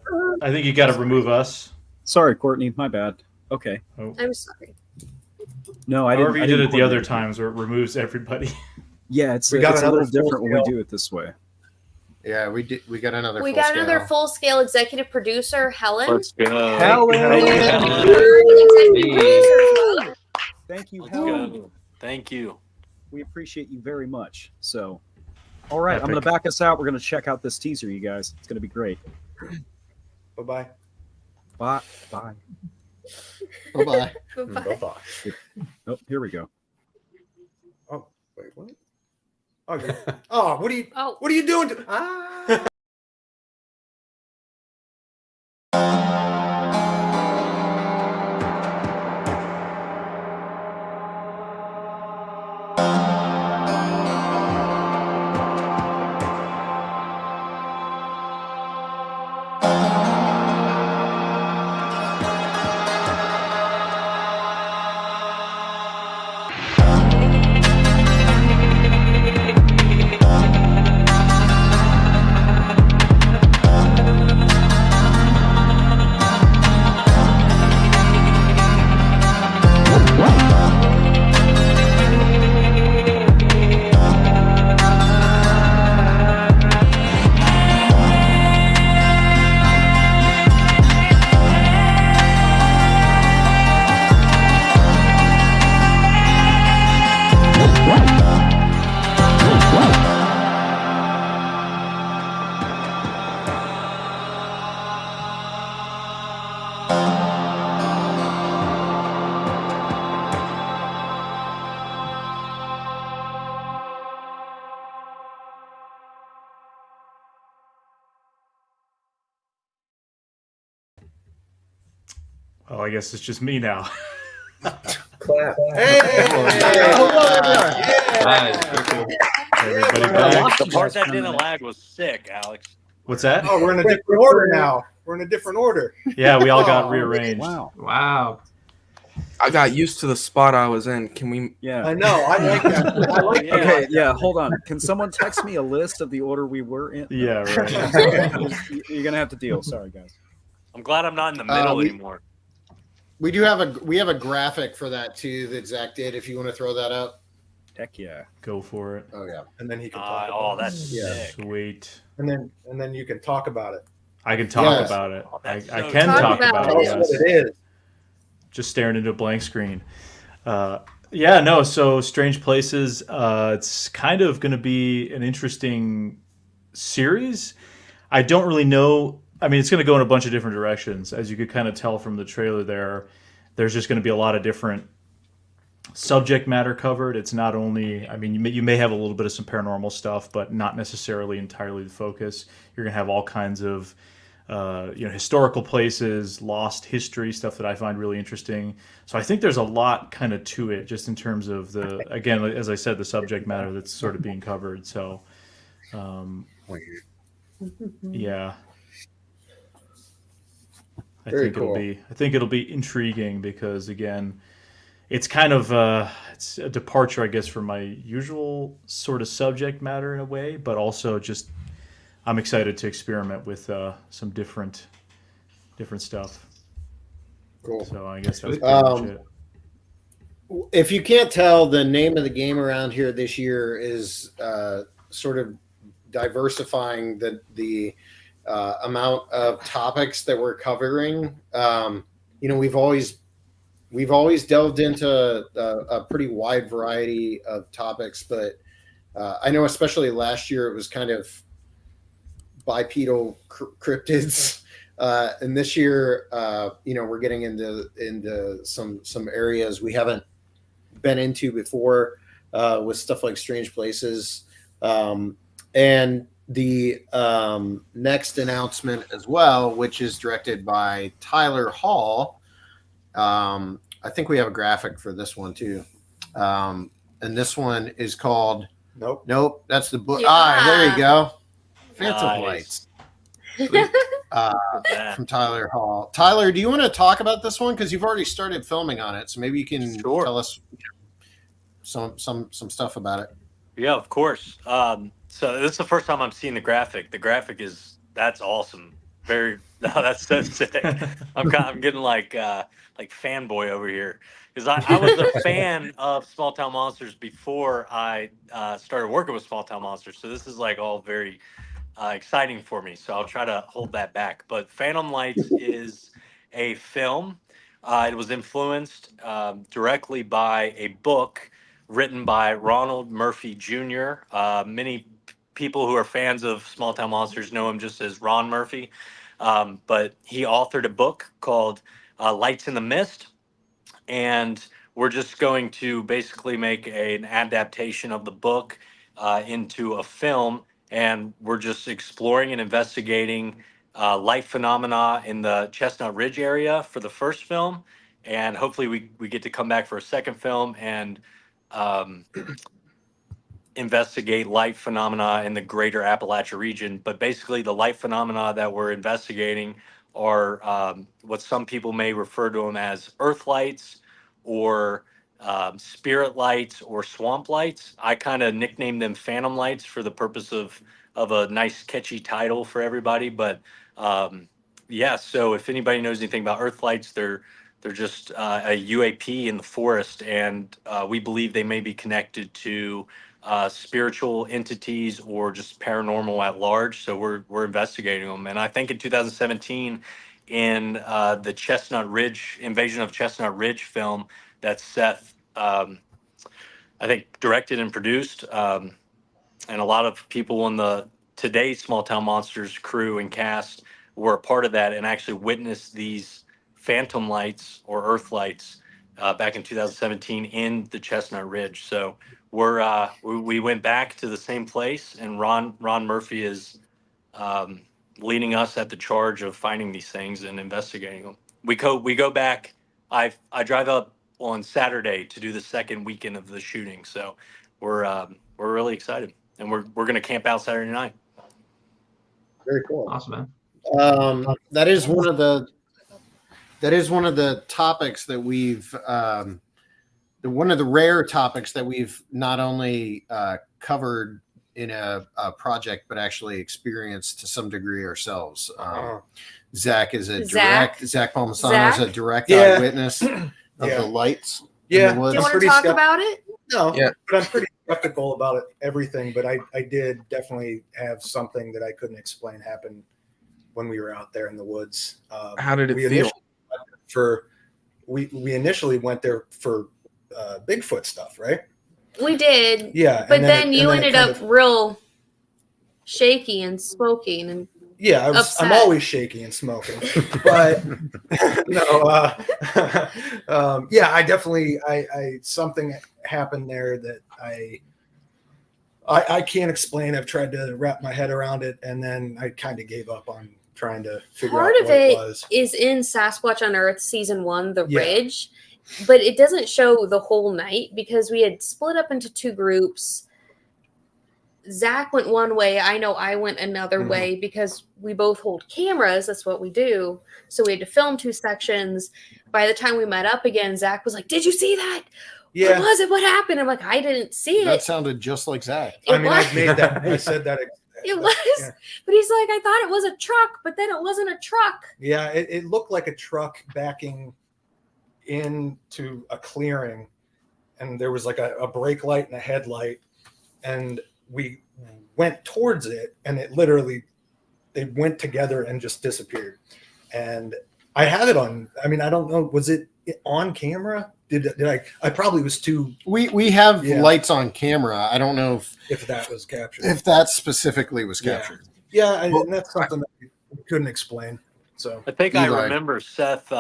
think you got to remove us. Sorry, Courtney. My bad. Okay. Oh. I'm sorry. No, I didn't. However you I did didn't it the other coordinate. times where it removes everybody. Yeah, it's We a got little another different when we full-scale. do it this way. Yeah, we did. We got another. We full got another scale. full-scale executive producer, Helen. Let's go. Helen. Executive producer as well. Thank you, Let's Helen. go. Thank you. We appreciate you very much. So, all right, I'm going to back us out. We're going to check out this teaser, you guys. It's going to be great. Bye-bye. Bye. Bye. Bye-bye. Bye-bye. Oh, here we go. Oh, wait, what? Oh, oh, what are you doing? Ah. Oh, I guess it's just me now. Clap. Everybody back. The part that didn't lag was sick, Alex. What's that? Oh, we're in a different order now. We're in a different order. Yeah, we all got Oh, rearranged. Wow. Wow. I got used to the spot I was in. Can we? Yeah. I know. I like that. I like that. Okay, yeah, hold on. Can someone text me a list of the order we were in? Yeah, right. You're going to have to deal. Sorry, guys. I'm glad I'm not in the middle anymore. We do have a graphic for that too that Zach did. If you want to throw that up. Heck yeah. Go for it. Oh yeah. And then he can talk about that's sick. Sweet. And then you can talk about it. I can talk Yes. about it. I so can Talk talk about about it. it. Tell us Yes. what it is. Just staring into a blank screen. Yeah, no. So Strange Places. It's kind of going to be an interesting series. I don't really know. I mean, it's going to go in a bunch of different directions, as you could kind of tell from the trailer. There's just going to be a lot of different subject matter covered. It's not only, I mean, you may have a little bit of some paranormal stuff, but not necessarily entirely the focus. You're going to have all kinds of, historical places, lost history, stuff that I find really interesting. So I think there's a lot kind of to it, just in terms of again, as I said, the subject matter that's sort of being covered. So, yeah. I think it'll be intriguing because, again, it's kind of it's a departure, I guess, from my usual sort of subject matter in a way, but also just I'm excited to experiment with some different stuff. Cool. So I guess that's pretty much it. If you can't tell, the name of the game around here this year is sort of diversifying the amount of topics that we're covering. We've always delved into a pretty wide variety of topics, but I know especially last year it was kind of bipedal cryptids, and this year we're getting into some areas we haven't been into before, with stuff like strange places, and the next announcement as well, which is directed by Tyler Hall. I think we have a graphic for this one too, and this one is called Nope, that's the book. Yeah. There you go. Phantom Nice. Lights. From Tyler Hall. Tyler, do you want to talk about this one? Because you've already started filming on it, so maybe you can tell us some stuff about it. Yeah, of course. So this is the first time I'm seeing the graphic. The graphic that's awesome. That's so sick. I'm getting like fanboy over here, because I was a fan of Small Town Monsters before I started working with Small Town Monsters. So this is like all very exciting for me. So I'll try to hold that back. But Phantom Lights is a film. It was influenced directly by a book written by Ronald Murphy Jr. Many people who are fans of Small Town Monsters know him just as Ron Murphy. But he authored a book called Lights in the Mist. And we're just going to basically make an adaptation of the book into a film. And we're just exploring and investigating light phenomena in the Chestnut Ridge area for the first film. And hopefully we get to come back for a second film and investigate light phenomena in the greater Appalachia region. But basically the light phenomena that we're investigating are what some people may refer to them as earth lights, or spirit lights, or swamp lights. I kind of nicknamed them phantom lights for the purpose of a nice catchy title for everybody. But so if anybody knows anything about earth lights, they're just a UAP in the forest, and we believe they may be connected to spiritual entities or just paranormal at large. So we're investigating them. And I think in 2017, in the Chestnut Ridge Invasion of Chestnut Ridge film that Seth I think directed and produced, and a lot of people in the today's Small Town Monsters crew and cast were a part of that and actually witnessed these phantom lights or earth lights back in 2017 in the Chestnut Ridge. So we went back to the same place, and Ron Murphy is leading us at the charge of finding these things and investigating them. We go back. I drive up on Saturday to do the second weekend of the shooting. So we're really excited, and we're going to camp out Saturday night. Very cool. Awesome, man. That is one of the topics that we've one of the rare topics that we've not only covered in a project, but actually experienced to some degree ourselves. Zach is Zach Palmisano is a direct eyewitness of the lights. Yeah. In the woods. Do you want to talk about it? No, but I'm pretty skeptical about everything. But I did definitely have something that I couldn't explain happen when we were out there in the woods. How did it feel? We initially went there for Bigfoot stuff, right? We did. Yeah. But then you ended up real shaky and smoking, and Yeah, I'm always shaky and smoking, but yeah, I definitely, something happened there that I can't explain. I've tried to wrap my head around it, and then I kind of gave up on trying to figure out Part of what it it was. is in Sasquatch Unearthed season 1, The Ridge, but it doesn't show the whole night because we had split up into 2 groups. Zach went one way. I know I went another way because we both hold cameras. That's what we do. So we had to film 2 sections. By the time we met up again, Zach was like, "Did you see that? Yeah. What was it? What happened?" I'm like, "I didn't see it." That sounded just like Zach. I made that. I said that. It was, but he's like, "I thought it was a truck, but then it wasn't a truck." Yeah, it looked like a truck backing into a clearing, and there was like a brake light and a headlight, and we went towards it, and it literally, they went together and just disappeared. And I had it on. I mean, I don't know. Was it on camera? Did I probably was too. We have lights on camera. I don't know if that was captured. If that specifically was captured. Yeah, and that's something that we couldn't explain. So I think I remember Seth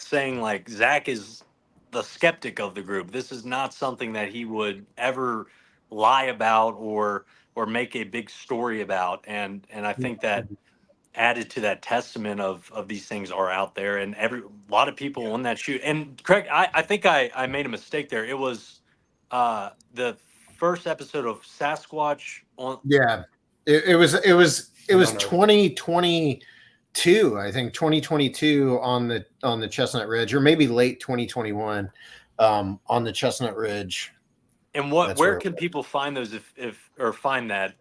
saying like Zach is the skeptic of the group. This is not something that he would ever lie about or make a big story about. And I think that added to that testament of these things are out there, and a lot of people on that shoot. And Craig, I think I made a mistake there. It was the first episode of Sasquatch on. Yeah, it was 2022. I think 2022 on the Chestnut Ridge, or maybe late 2021 on the Chestnut Ridge. And where can people find those if find that?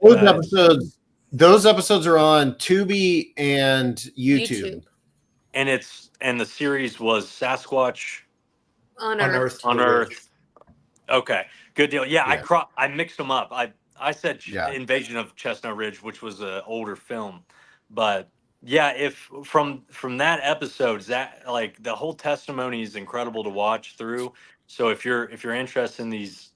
Those episodes are on Tubi and YouTube. And the series was Sasquatch Unearthed. Okay, good deal. Yeah, I mixed them up. I said Invasion of Chestnut Ridge, which was an older film, but yeah, if from that episode, like the whole testimony is incredible to watch through. So if you're interested in these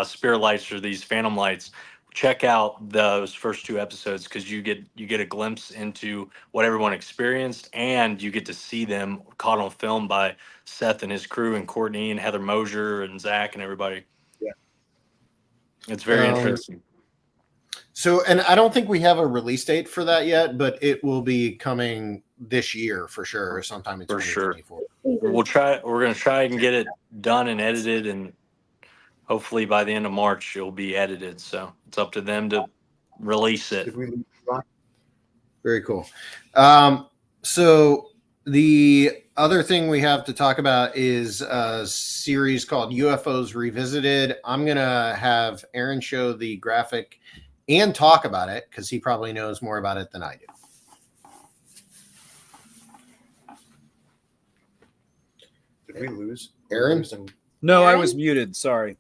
spirit lights or these phantom lights, check out those first 2 episodes, because you get a glimpse into what everyone experienced, and you get to see them caught on film by Seth and his crew, and Courtney and Heather Mosier and Zach and everybody. Yeah, it's very interesting. So, and I don't think we have a release date for that yet, but it will be coming this year for sure, or sometime in 2024. We're going to try and get it done and edited, and hopefully by the end of March it'll be edited. So it's up to them to release it. Very cool. So the other thing we have to talk about is a series called UFOs Revisited. I'm going to have Aaron show the graphic and talk about it, because he probably knows more about it than I do. Did we lose Aaron? No, I was muted. Sorry.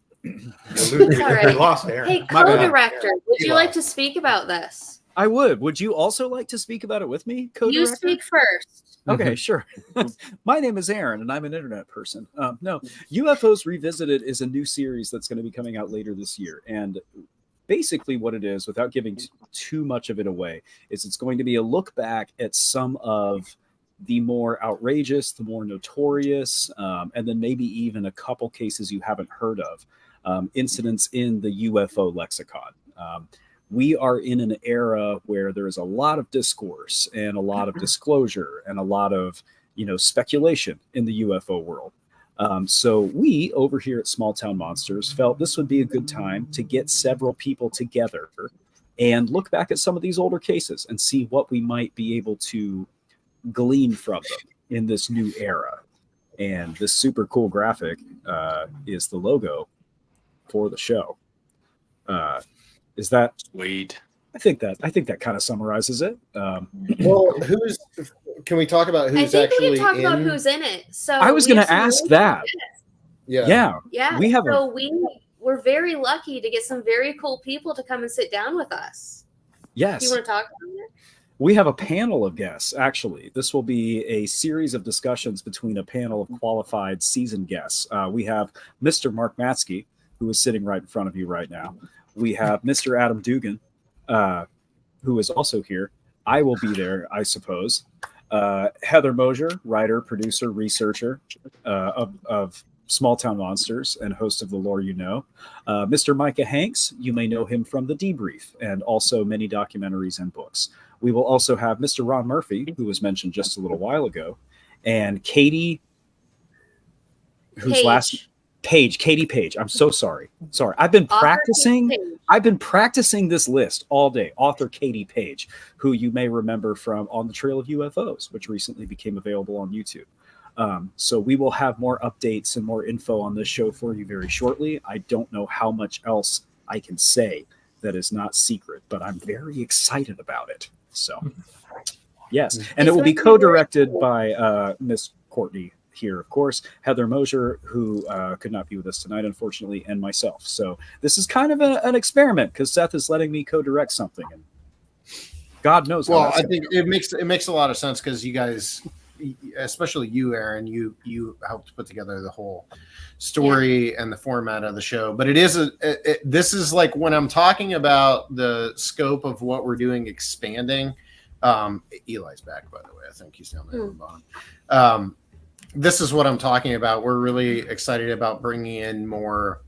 Sorry. Lost Aaron. Hey, co-director, would you like to speak about this? I would. Would you also like to speak about it with me, co-director? You speak first. Okay, sure. My name is Aaron, and I'm an internet person. No, UFOs Revisited is a new series that's going to be coming out later this year. And basically what it is, without giving too much of it away, is it's going to be a look back at some of the more outrageous, the more notorious, and then maybe even a couple cases you haven't heard of, incidents in the UFO lexicon. We are in an era where there is a lot of discourse and a lot of disclosure and a lot of, speculation in the UFO world. So we over here at Small Town Monsters felt this would be a good time to get several people together and look back at some of these older cases and see what we might be able to glean from them in this new era. And this super cool graphic is the logo for the show. Is that sweet? I think that kind of summarizes it. Well, can we talk about who's I think actually we can talk in? about who's in it. So I was going to ask that. Yeah. We have we're very lucky to get some very cool people to come and sit down with us. Yes. Do you want to talk about it? We have a panel of guests, actually. This will be a series of discussions between a panel of qualified seasoned guests. We have Mr. Mark Matsky, who is sitting right in front of you right now. We have Mr. Adam Dugan, who is also here. I will be there, I suppose. Heather Mosier, writer, producer, researcher of Small Town Monsters and host of The Lore You Know. Mr. Micah Hanks, you may know him from The Debrief and also many documentaries and books. We will also have Mr. Ron Murphy, who was mentioned just a little while ago, and Katie, Katie Page. I'm so sorry. I've been practicing this list all day. Author Katie Page, who you may remember from On the Trail of UFOs, which recently became available on YouTube. So we will have more updates and more info on this show for you very shortly. I don't know how much else I can say that is not secret, but I'm very excited about it. So, yes. And it will be co-directed by Miss Courtney here, of course, Heather Mosier, who could not be with us tonight, unfortunately, and myself. So this is kind of an experiment because Seth is letting me co-direct something. And God knows. Well, I think it makes a lot of sense because you guys, especially you, Aaron, you helped put together the whole story and the format of the show. But it is this is like when I'm talking about the scope of what we're doing, expanding. Eli's back, by the way. I think he's down there at the bottom. This is what I'm talking about. We're really excited about bringing in more.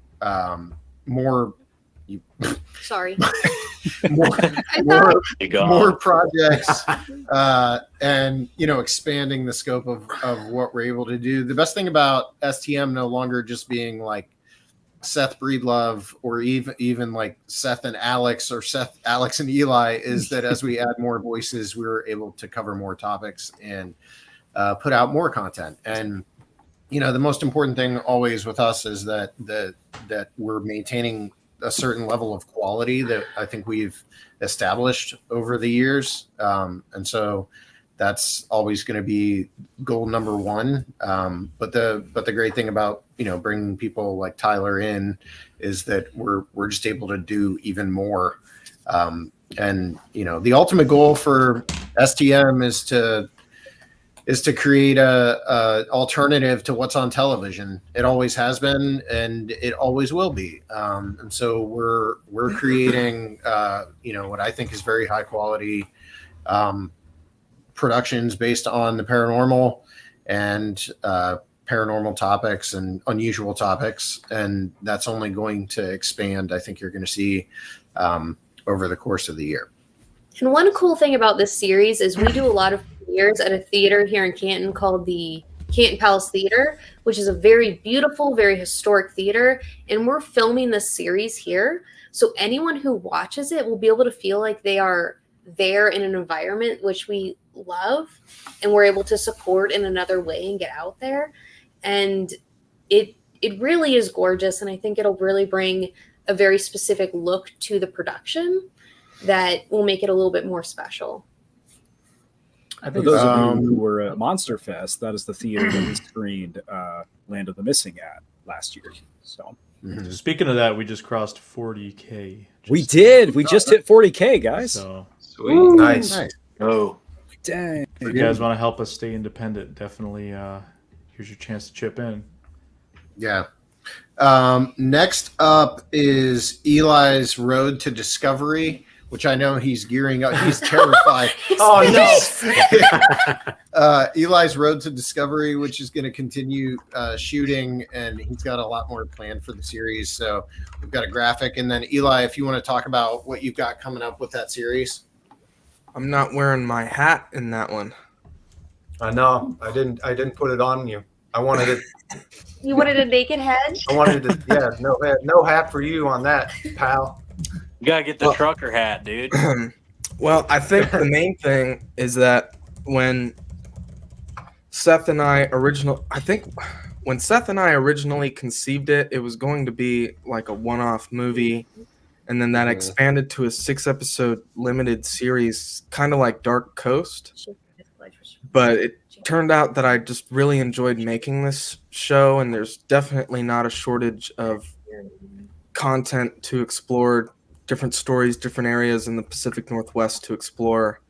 Sorry. more projects and expanding the scope of what we're able to do. The best thing about STM no longer just being like Seth Breedlove or even like Seth and Alex or Seth, Alex and Eli is that as we add more voices, we're able to cover more topics and put out more content. And the most important thing always with us is that we're maintaining a certain level of quality that I think we've established over the years. And so that's always going to be goal number one. But the great thing about, bringing people like Tyler in is that we're just able to do even more. And the ultimate goal for STM is to create a alternative to what's on television. It always has been, and it always will be. And so we're creating, what I think is very high quality productions based on the paranormal and paranormal topics and unusual topics. And that's only going to expand. I think you're going to see over the course of the year. And one cool thing about this series is we do a lot of premieres at a theater here in Canton called the Canton Palace Theater, which is a very beautiful, very historic theater. And we're filming this series here. So anyone who watches it will be able to feel like they are there in an environment which we love and we're able to support in another way and get out there. And it really is gorgeous. And I think it'll really bring a very specific look to the production that will make it a little bit more special. I think those of you who were at Monster Fest, that is the theater that we screened Land of the Missing at last year. So, Speaking of that, we just crossed 40K. We did. We just hit 40K, guys. So sweet, nice. Oh, dang! If you guys want to help us stay independent, definitely. Here's your chance to chip in. Yeah. Next up is Eli's Road to Discovery, which I know he's gearing up. He's terrified. Oh, no. Eli's Road to Discovery, which is going to continue shooting, and he's got a lot more planned for the series. So we've got a graphic. And then, Eli, if you want to talk about what you've got coming up with that series. I'm not wearing my hat in that one. I know. I didn't put it on you. I wanted it. You wanted a naked head? I wanted to. Yeah, no hat for you on that, pal. You gotta get the trucker hat, dude. Well, I think the main thing is that when Seth and I originally conceived it, it was going to be like a one-off movie, and then that expanded to a 6-episode limited series, kind of like Dark Coast. But it turned out that I just really enjoyed making this show, and there's definitely not a shortage of content to explore, different stories, different areas in the Pacific Northwest to explore.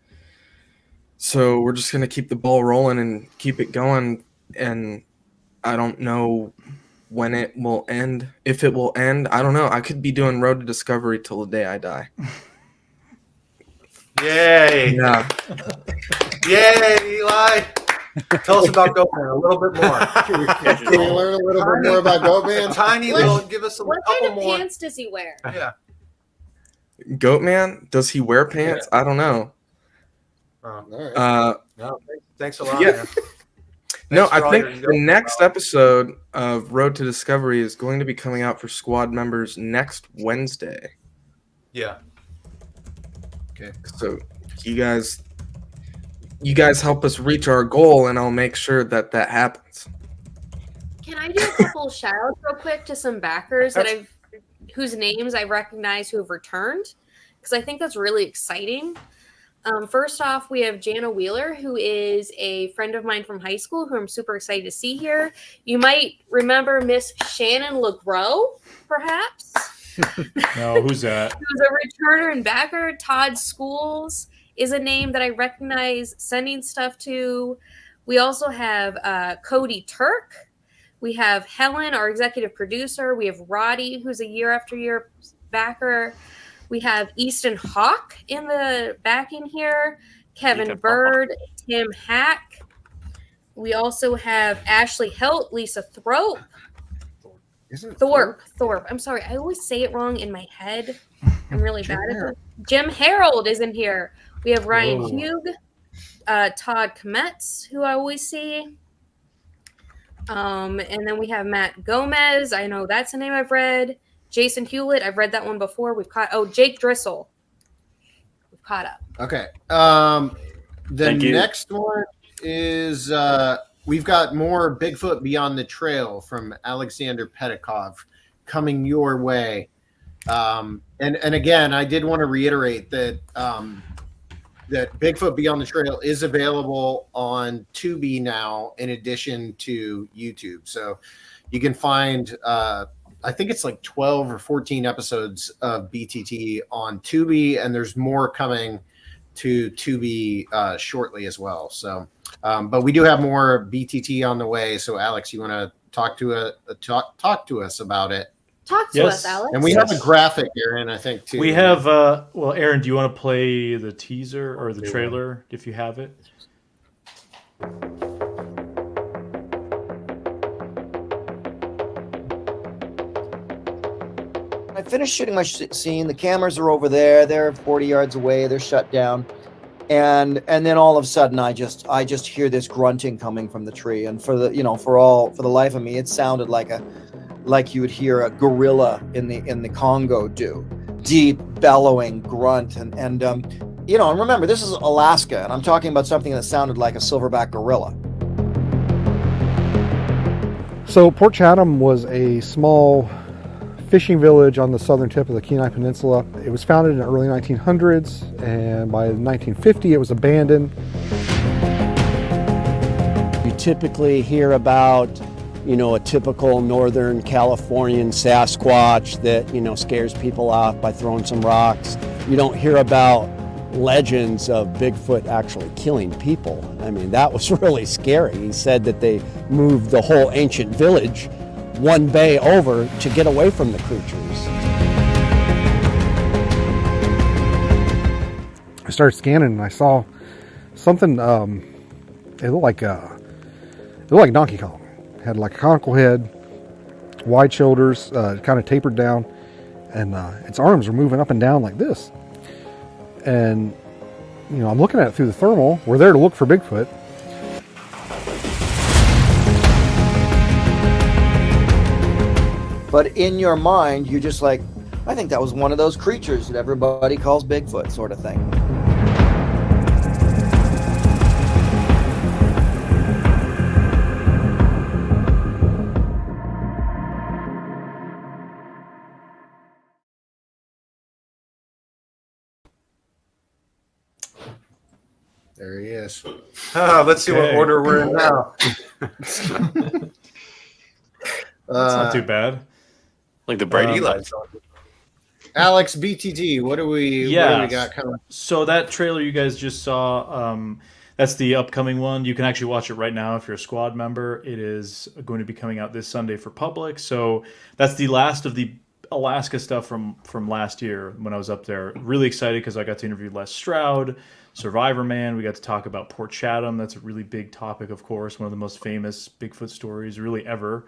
So we're just going to keep the ball rolling and keep it going. And I don't know when it will end. If it will end, I don't know. I could be doing Road to Discovery till the day I die. Yay! Yeah. Yay, Eli! Tell us about Goatman a little bit more. Can we learn a little bit more about Goatman? Tiny little, give us a What couple kind of more. pants does he wear? Yeah. Goatman, does he wear pants? I don't know. All right. No, thanks a lot. Yeah. Man. No, Thanks for I all think your the Goatman next knowledge. episode of Road to Discovery is going to be coming out for squad members next Wednesday. Yeah. Okay. So you guys help us reach our goal, and I'll make sure that happens. Can I do a couple shout outs real quick to some backers whose names I recognize who have returned? Because I think that's really exciting. First off, we have Jana Wheeler, who is a friend of mine from high school, who I'm super excited to see here. You might remember Miss Shannon LeGros, perhaps. No, who's that? Who's a returner and backer. Todd Schools is a name that I recognize sending stuff to. We also have Cody Turk. We have Helen, our executive producer. We have Roddy, who's a year after year backer. We have Easton Hawk in the backing here. Kevin Bird, Tim Hack. We also have Ashley Helt, Lisa Thrope. Thorpe. I'm sorry. I always say it wrong in my head. I'm really bad at it. Jim Harold is in here. We have Ryan Hugh, Todd Kometz, who I always see. And then we have Matt Gomez. I know that's a name I've read. Jason Hewlett. I've read that one before. Jake Driscoll. We've caught up. Okay. The next one is we've got more Bigfoot Beyond the Trail from Alexander Pedikov coming your way. And again, I did want to reiterate that that Bigfoot Beyond the Trail is available on Tubi now, in addition to YouTube. So you can find, I think it's like 12 or 14 episodes of BTT on Tubi, and there's more coming to Tubi shortly as well. So, but we do have more BTT on the way. So, Alex, you want to talk to us about it? Talk to us, Alex. And we have a graphic, Aaron, I think, too. We have, well, Aaron, do you want to play the teaser or the trailer if you have it? I finished shooting my scene. The cameras are over there. They're 40 yards away. They're shut down. And then all of a sudden I just hear this grunting coming from the tree. And for the life of me, it sounded like you would hear a gorilla in the Congo do. Deep bellowing grunt. And remember, this is Alaska, and I'm talking about something that sounded like a silverback gorilla. So Port Chatham was a small fishing village on the southern tip of the Kenai Peninsula. It was founded in the early 1900s, and by 1950 it was abandoned. You typically hear about, a typical Northern Californian Sasquatch that, scares people off by throwing some rocks. You don't hear about legends of Bigfoot actually killing people. I mean, that was really scary. He said that they moved the whole ancient village one bay over to get away from the creatures. I started scanning and I saw something. It looked like Donkey Kong. It had like a conical head, wide shoulders, kind of tapered down, and its arms were moving up and down like this. And I'm looking at it through the thermal. We're there to look for Bigfoot. But in your mind, you're just like, I think that was one of those creatures that everybody calls Bigfoot, sort of thing. There he is. Let's see what order we're in now. That's not too bad. Like the Brady lights. Alex, BTT, what do we got coming? So that trailer you guys just saw, that's the upcoming one. You can actually watch it right now if you're a squad member. It is going to be coming out this Sunday for public. So that's the last of the Alaska stuff from last year when I was up there. Really excited because I got to interview Les Stroud, Survivor Man. We got to talk about Port Chatham. That's a really big topic, of course, one of the most famous Bigfoot stories really ever.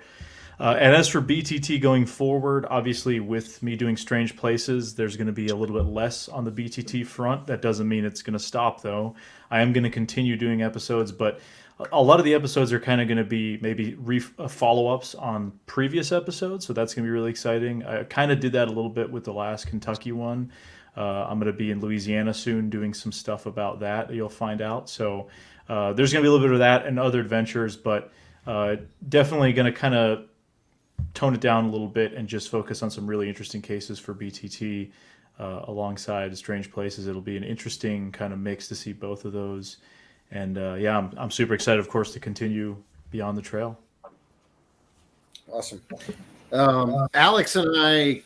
And as for BTT going forward, obviously with me doing Strange Places, there's going to be a little bit less on the BTT front. That doesn't mean it's going to stop, though. I am going to continue doing episodes, but a lot of the episodes are kind of going to be maybe follow-ups on previous episodes, so that's going to be really exciting. I kind of did that a little bit with the last Kentucky one. I'm going to be in Louisiana soon doing some stuff about that you'll find out. So there's going to be a little bit of that and other adventures, but definitely going to kind of tone it down a little bit and just focus on some really interesting cases for BTT alongside Strange Places. It'll be an interesting kind of mix to see both of those. And yeah, I'm super excited, of course, to continue Beyond the Trail. Awesome. Alex and I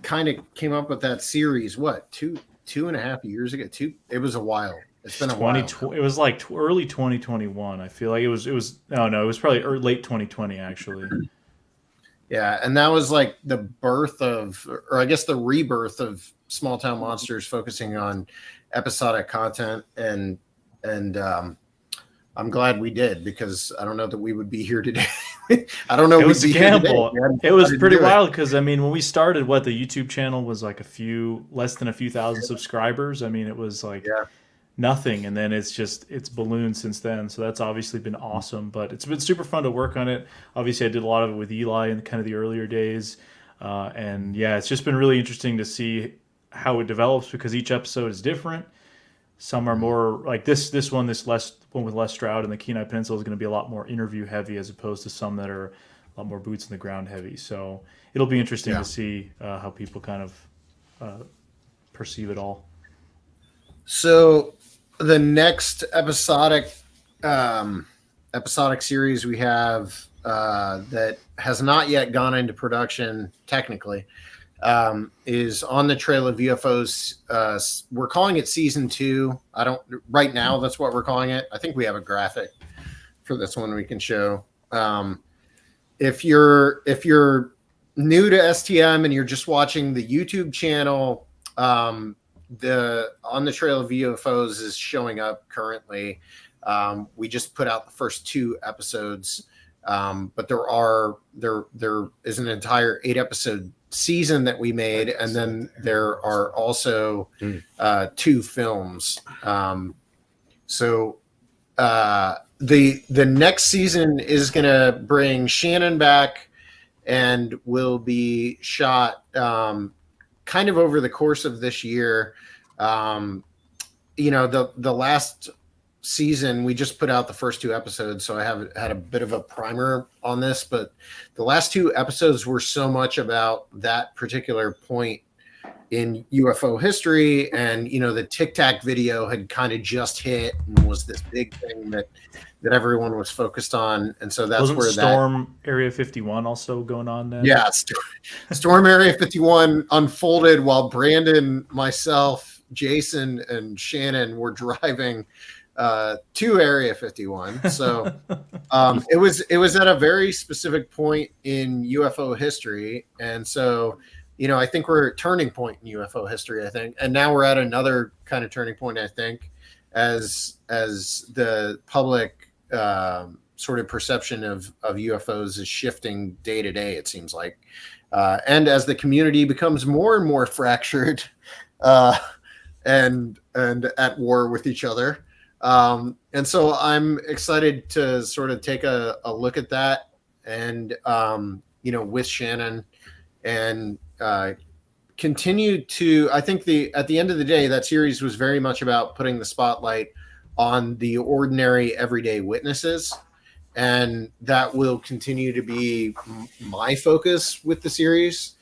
kind of came up with that series, what, two and a half years ago? It was a while. It's been a while. It was like early 2021. I feel like it was probably late 2020, actually. Yeah, and that was like the birth of, or I guess the rebirth of Small Town Monsters, focusing on episodic content, and I'm glad we did, because I don't know that we would be here today. I don't know. It was a gamble. It was pretty wild because, I mean, when we started, the YouTube channel was like less than a few thousand subscribers. I mean, it was like nothing, and then it's ballooned since then. So that's obviously been awesome, but it's been super fun to work on it. Obviously, I did a lot of it with Eli in kind of the earlier days, and yeah, it's just been really interesting to see how it develops, because each episode is different. Some are more like this one with Les Stroud and the Kenai Peninsula is going to be a lot more interview heavy, as opposed to some that are a lot more boots in the ground heavy. So it'll be interesting to see how people kind of perceive it all. So the next episodic series we have that has not yet gone into production technically is On the Trail of UFOs. We're calling it season 2. Right now, that's what we're calling it. I think we have a graphic for this one we can show. If you're new to STM and you're just watching the YouTube channel, the On the Trail of UFOs is showing up currently. We just put out the first 2 episodes, but there is an entire 8-episode season that we made, and then there are also 2 films. So the next season is going to bring Shannon back, and will be shot kind of over the course of this year. The last season we just put out the first 2 episodes, so I have had a bit of a primer on this, but the last 2 episodes were so much about that particular point in UFO history, and the Tic Tac video had kind of just hit and was this big thing that everyone was focused on, and so that's where Storm Area 51 also going on then? Yeah, Storm Area 51 unfolded while Brandon, myself, Jason, and Shannon were driving to Area 51. So it was at a very specific point in UFO history, and so I think we're at a turning point in UFO history, I think, and now we're at another kind of turning point, I think, as the public sort of perception of UFOs is shifting day to day, it seems like, and as the community becomes more and more fractured and at war with each other. And so I'm excited to sort of take a look at that, and with Shannon, and continue to, I think at the end of the day, that series was very much about putting the spotlight on the ordinary everyday witnesses, and that will continue to be my focus with the series.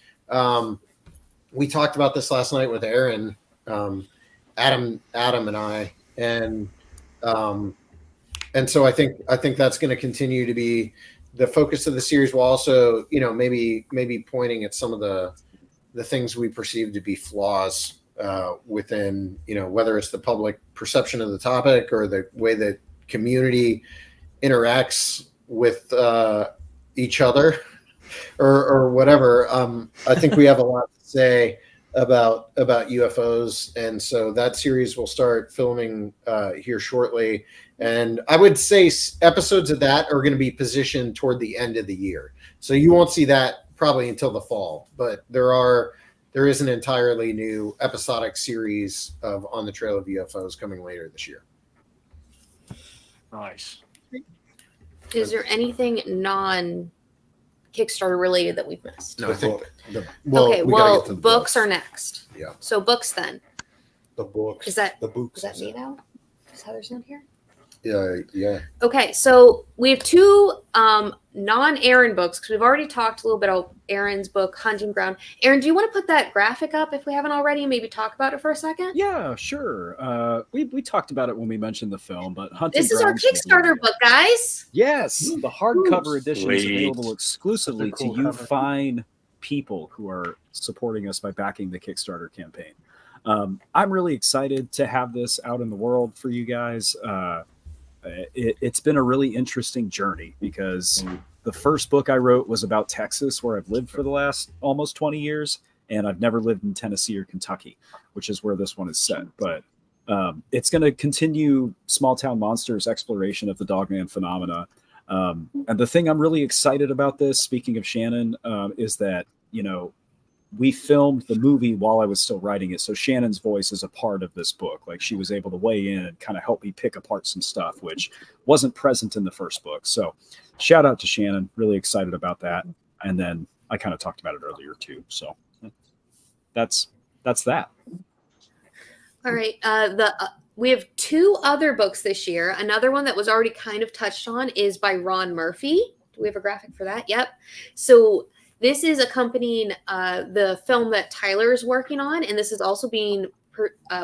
We talked about this last night with Aaron, Adam and I, and so I think that's going to continue to be the focus of the series, while also maybe pointing at some of the things we perceive to be flaws within, whether it's the public perception of the topic or the way that community interacts with each other. or whatever. I think we have a lot to say about UFOs, and so that series will start filming here shortly. And I would say episodes of that are going to be positioned toward the end of the year, so you won't see that probably until the fall. But there is an entirely new episodic series of On the Trail of UFOs coming later this year. Nice. Is there anything non-Kickstarter related that we've missed? No, I think. Books are next. Yeah. So books then. The books. Is that the books? Is that me now? Is Heather's not here? Yeah. Okay, so we have two non-Aaron books because we've already talked a little bit about Aaron's book, Hunting Ground. Aaron, do you want to put that graphic up if we haven't already and maybe talk about it for a second? Yeah, sure. We talked about it when we mentioned the film, but Hunting This is our Grounds Kickstarter book, guys. Yes, the hardcover edition is Sweet. available exclusively to you fine people who are supporting us by backing the Kickstarter campaign. I'm really excited to have this out in the world for you guys. It's been a really interesting journey because the first book I wrote was about Texas, where I've lived for the last almost 20 years, and I've never lived in Tennessee or Kentucky, which is where this one is set. But it's going to continue Small Town Monsters' exploration of the Dogman phenomena. And the thing I'm really excited about this, speaking of Shannon, is that, we filmed the movie while I was still writing it. So Shannon's voice is a part of this book. Like, she was able to weigh in and kind of help me pick apart some stuff, which wasn't present in the first book. So shout out to Shannon. Really excited about that. And then I kind of talked about it earlier too. So that's that. All right. We have two other books this year. Another one that was already kind of touched on is by Ron Murphy. Do we have a graphic for that? Yep. So this is accompanying the film that Tyler is working on, and this is also being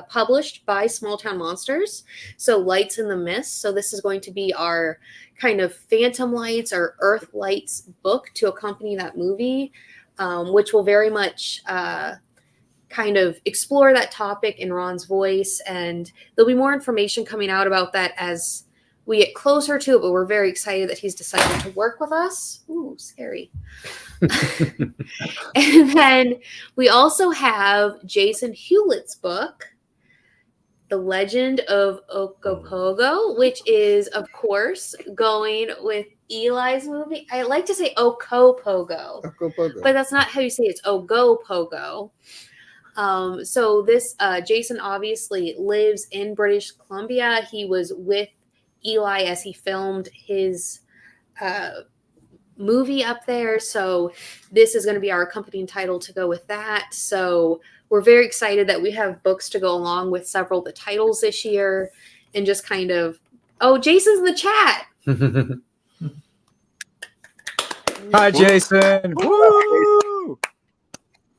published by Small Town Monsters. So Lights in the Mist. So this is going to be our kind of Phantom Lights or Earth Lights book to accompany that movie, which will very much kind of explore that topic in Ron's voice. And there'll be more information coming out about that as we get closer to it, but we're very excited that he's decided to work with us. Ooh, scary. And then we also have Jason Hewlett's book, The Legend of Okopogo, which is, of course, going with Eli's movie. I like to say Okopogo, but that's not how you say it. It's Ogopogo. So this Jason obviously lives in British Columbia. He was with Eli as he filmed his movie up there. So this is going to be our accompanying title to go with that. So we're very excited that we have books to go along with several of the titles this year, and just kind of, Jason's in the chat. Hi, Jason. Woo!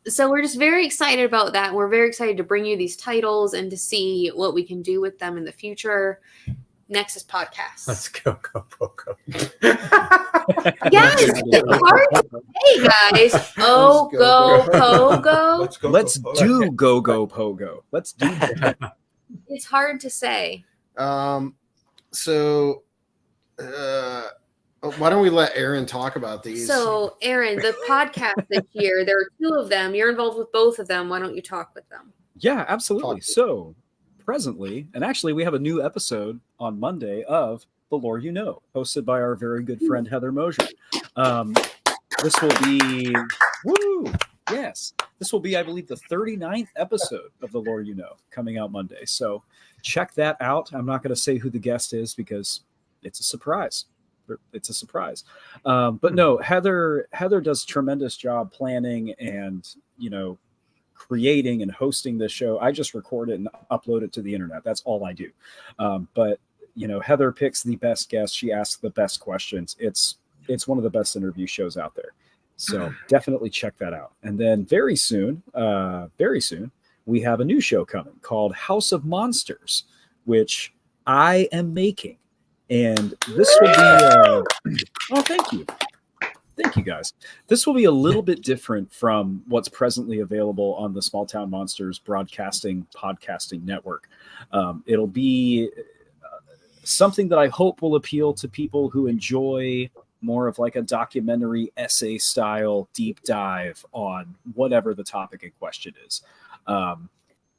So we're just very excited about that. We're very excited to bring you these titles and to see what we can do with them in the future. Nexus podcast. Let's go Pogo. Yes, it's hard to say, guys. Pogo. Let's do go pogo. Let's do that. It's hard to say. So why don't we let Aaron talk about these? So, Aaron, the podcast this year, there are two of them. You're involved with both of them. Why don't you talk with them? Yeah, absolutely. So presently, and actually we have a new episode on Monday of The Lore You Know, hosted by our very good friend Heather Mosier. This will be, this will be, I believe, the 39th episode of The Lore You Know, coming out Monday. So check that out. I'm not going to say who the guest is because it's a surprise. But no, Heather does a tremendous job planning and, creating and hosting this show. I just record it and upload it to the internet. That's all I do. But Heather picks the best guests. She asks the best questions. It's one of the best interview shows out there. So definitely check that out. And then very soon, we have a new show coming called House of Monsters, which I am making. And this will be, thank you guys. This will be a little bit different from what's presently available on the Small Town Monsters podcasting network. It'll be something that I hope will appeal to people who enjoy more of like a documentary essay style deep dive on whatever the topic in question is.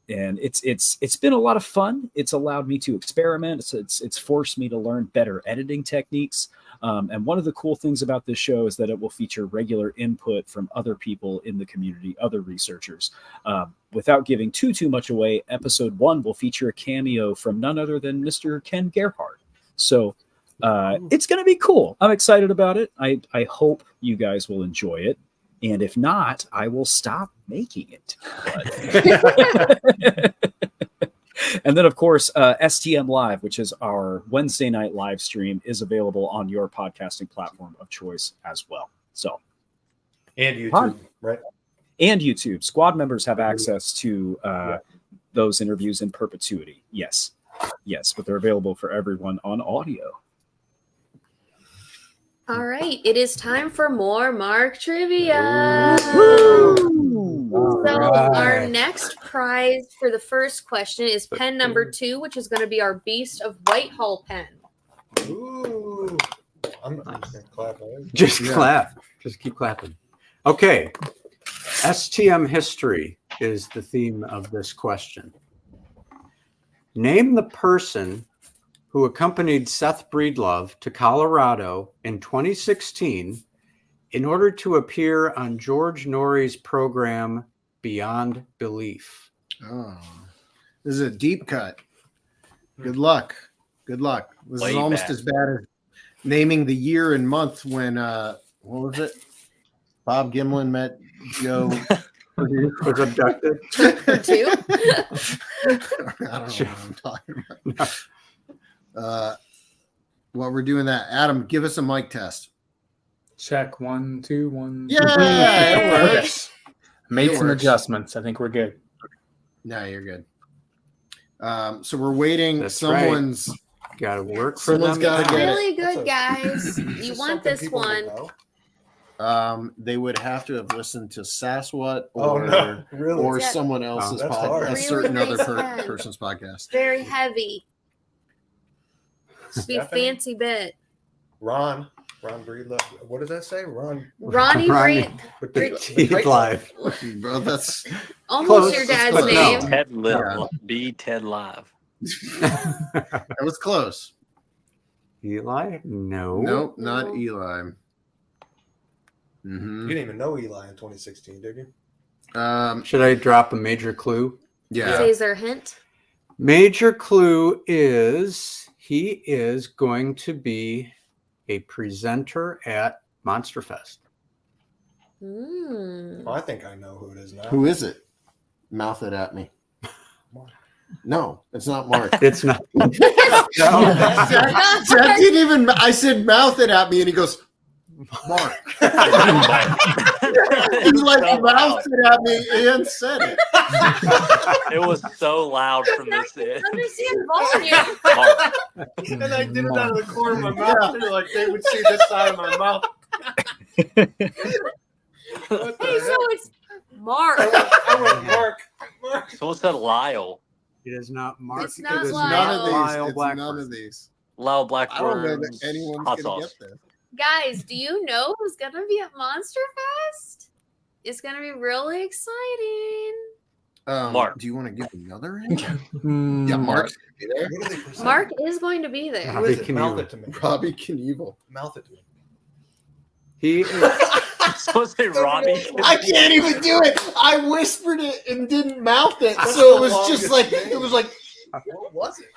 And it's been a lot of fun. It's allowed me to experiment. It's forced me to learn better editing techniques. And one of the cool things about this show is that it will feature regular input from other people in the community, other researchers. Without giving too much away, episode 1 will feature a cameo from none other than Mr. Ken Gerhard. So it's going to be cool. I'm excited about it. I hope you guys will enjoy it. And if not, I will stop making it. And then, of course, STM Live, which is our Wednesday night live stream, is available on your podcasting platform of choice as well. So, and YouTube, right? And YouTube. Squad members have access to those interviews in perpetuity. Yes, but they're available for everyone on audio. All right, it is time for more Mark trivia. Our next prize for the first question is pen number 2, which is going to be our Beast of Whitehall pen. Ooh. I'm just going to clap. Just clap. Just keep clapping. Okay. STM history is the theme of this question. Name the person who accompanied Seth Breedlove to Colorado in 2016 in order to appear on George Norrie's program Beyond Belief. Oh, this is a deep cut. Good luck. Good luck. This is almost as bad as naming the year and month when, what was it? Bob Gimlin met Joe was abducted. Purdue? I don't know what I'm talking about. While we're doing that, Adam, give us a mic test. Check 1 2 1. Yeah, it works. Made some adjustments. I think we're good. No, you're good. So we're waiting. That's Someone's got to work. Someone's got to get Really it. good, guys. You want this one. They would have to have listened to Sasquatch Oh, or, no. Really? or Yeah. someone else's that's hard. podcast, a Really certain nice other pen. person's podcast. Very heavy. Be a Stephanie? fancy bit. Ron Breedlove. What does that say? Ronnie Ronnie Breed. with the teeth live. Bro, that's Almost Close, your dad's but no. name. Ted Little, be Ted Live. that was close. Eli? No. Nope, not Eli. You didn't even know Eli in 2016, did you? Should I drop a major clue? Yeah. Is there a hint? Major clue is he is going to be a presenter at Monster Fest. Mm. Oh, I think I know who it is now. Who is it? Mouth it at me. No, it's not Mark. It's not. Jack didn't even. I said mouth it at me, and he goes, Mark. He like mouthed it at me and said it. It was so loud from this end. Understand volume. And I did it out of the corner of my mouth too, like they would see this side of my mouth. What the Hey, so heck? it's Mark. I went Mark. Someone said Lyle. It is not Mark. It's not it is Lyle. None of these. Lyle It's Blackburn. none of these. Lyle I don't know Blackburn. that anyone's Hot gonna sauce. get this. Guys, do you know who's going to be at Monster Fest? It's going to be really exciting. Mark. Do you want to give another hint? Yeah, Mark. Mark's gonna be there. What are they presenting? Mark is going to be there. Who is Robbie it? Mouth Knievel. it to me. Robbie Knievel. Mouth it to me. He is. Supposed to say Robbie. I can't even do it. I whispered it and didn't mouth it, That's so it the was just longest like name. it was like. What was it?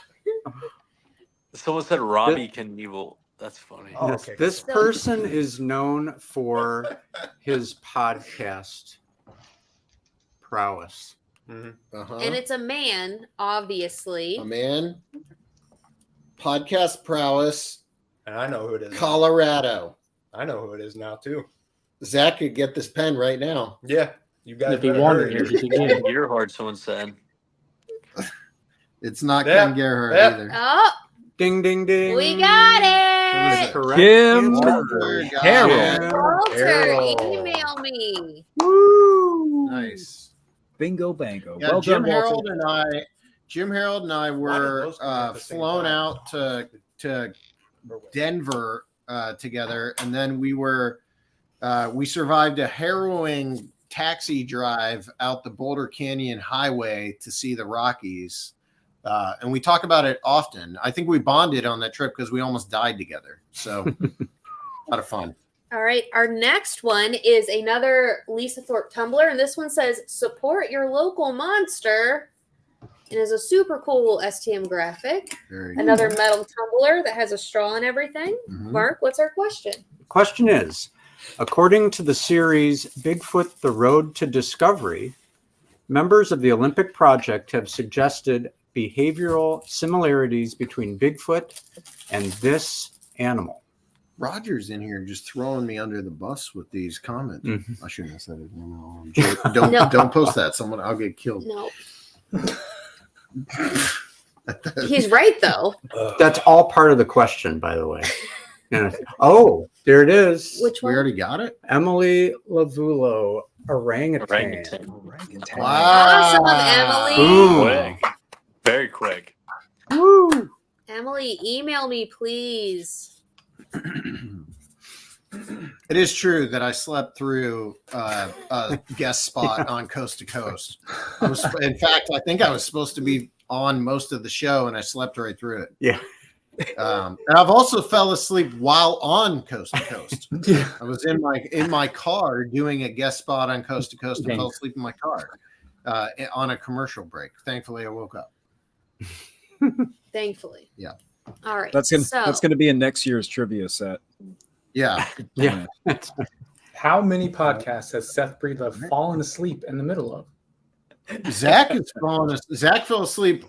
Someone said Robbie Knievel. That's funny. Oh, Yes, okay. this person is known for his podcast prowess. Uh-huh. And it's a man, obviously. A man. Podcast prowess. And I know who it is. now. Colorado. I know who it is now too. Zach could get this pen right now. Yeah, you guys. If he better wanted hurry. it, he could get it. You're hard, someone said. It's not Yeah. Ken Gerhard Yeah. either. Oh, Ding, ding, ding. we got What is it. it? Correct. Kim answer. Harold. Walter, Harold. email me. Woo. Nice. Bingo bango. Yeah, Well Jim done, Harold Walter. and I Why did were those come at the same flown time? out to Denver together, and then we survived a harrowing taxi drive out the Boulder Canyon Highway to see the Rockies. And we talk about it often. I think we bonded on that trip because we almost died together. So a lot of fun. All right. Our next one is another Lisa Thorpe Tumblr. And this one says, support your local monster. It is a super cool STM graphic. Another metal tumbler that has a straw and everything. Mark, what's our question? The question is, according to the series Bigfoot, The Road to Discovery, members of the Olympic Project have suggested behavioral similarities between Bigfoot and this animal. Roger's in here just throwing me under the bus with these comments. I shouldn't have said it. No, don't post that. I'll get killed. No. He's right, though. That's all part of the question, by the way. Oh, there it is. Which one? We already got it. Emily Lavulo, orangutan. Awesome, Emily. Quick. Very quick. Woo. Emily, email me, please. It is true that I slept through a guest spot on Coast to Coast. In fact, I think I was supposed to be on most of the show, and I slept right through it. Yeah. And I've also fell asleep while on Coast to Coast. I was in my car doing a guest spot on Coast to Coast and fell asleep in my car on a commercial break. Thankfully, I woke up. Thankfully. Yeah. All right. That's gonna be in next year's trivia set. Yeah. Yeah. How many podcasts has Seth Breedlove fallen asleep in the middle of? Zach fell asleep.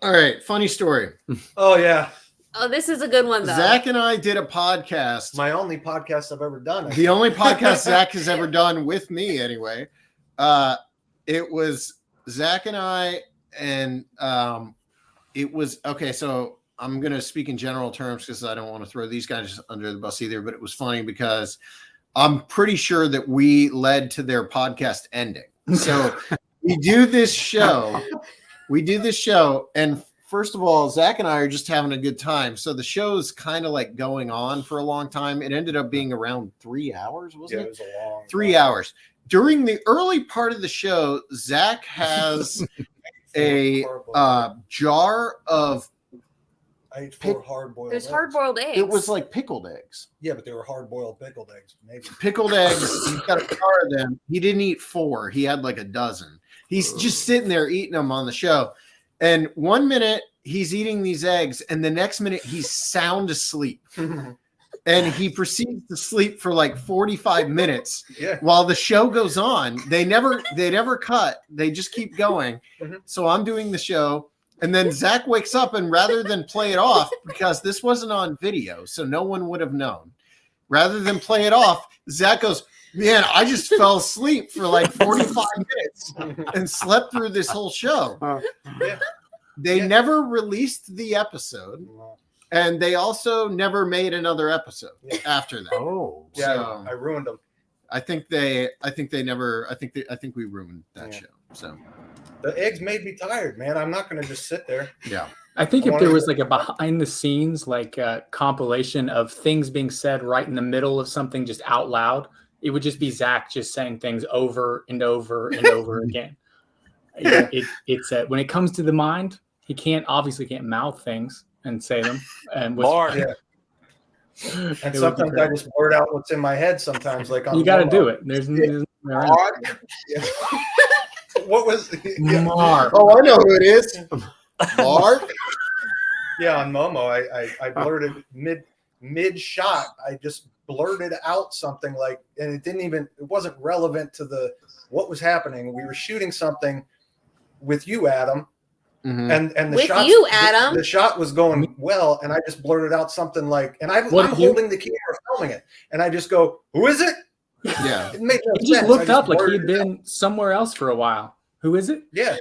All right, funny story. Oh yeah. Oh, this is a good one though. Zach and I did a podcast. My only podcast I've ever done. The only podcast Zach has ever done with me, anyway. It was Zach and I, and it was okay. So I'm going to speak in general terms because I don't want to throw these guys under the bus either. But it was funny because I'm pretty sure that we led to their podcast ending. So we do this show. And first of all, Zach and I are just having a good time. So the show's kind of like going on for a long time. It ended up being around 3 hours, wasn't it? It was a long 3 hours. During the early part of the show, Zach has a jar of I ate 4 hard-boiled There's eggs. hard-boiled eggs. It was like pickled eggs. Yeah, but they were hard-boiled pickled eggs. Maybe. Pickled eggs. He's got a jar of them. He didn't eat 4. He had like a dozen. He's just sitting there eating them on the show. And 1 minute he's eating these eggs, and the next minute he's sound asleep. And he proceeds to sleep for like 45 minutes while the show goes on. They never cut. They just keep going. So I'm doing the show. And then Zach wakes up, and rather than play it off, because this wasn't on video, so no one would have known. Rather than play it off, Zach goes, man, I just fell asleep for like 45 minutes and slept through this whole show. They never released the episode, and they also never made another episode after that. Oh, yeah, so I ruined them. I think we ruined that show. So the eggs made me tired, man. I'm not going to just sit there. Yeah. I think if there was like a behind the scenes, like compilation of things being said right in the middle of something just out loud, it would just be Zach just saying things over and over and over again. It's when it comes to the mind, he obviously can't mouth things and say them. And And sometimes I just blurt out what's in my head. Sometimes, like on you got to do it. There's Mark. What was Mark? Oh, I know who it is. Mark. Yeah, on Momo, I blurted mid shot. I just blurted out something like, and it wasn't relevant to what was happening. We were shooting something with you, Adam. And the with you, Adam. The shot was going well, and I just blurted out something like, and I'm holding the camera filming it, and I just go, "Who is it?" Yeah, it made no He just sense. looked I up like he blurted had it been somewhere else for a while. Who is it? Yeah.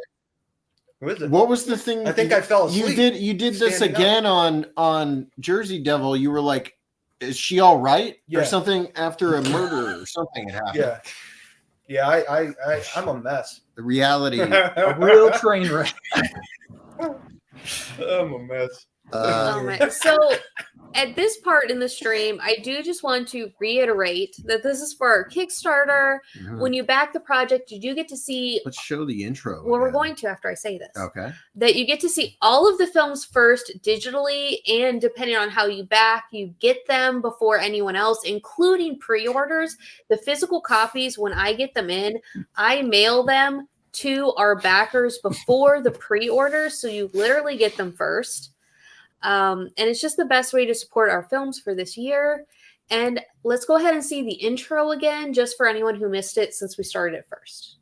Who is it? What was the thing? I think I fell asleep. You did this standing again on Jersey Devil. You were like, "Is she all right?" Yeah. Or something after a murder or something had happened. Yeah. I'm a mess. The reality, A real train wreck. I'm a mess. Oh my. So at this part in the stream, I do just want to reiterate that this is for our Kickstarter. Mhm. When you back the project, you do get to see. Let's show the intro. Well, we're going to after I say this. Okay. That you get to see all of the films first digitally, and depending on how you back, you get them before anyone else, including pre-orders. The physical copies, when I get them in, I mail them to our backers before the pre-orders, so you literally get them first. And it's just the best way to support our films for this year. And let's go ahead and see the intro again, just for anyone who missed it since we started it first.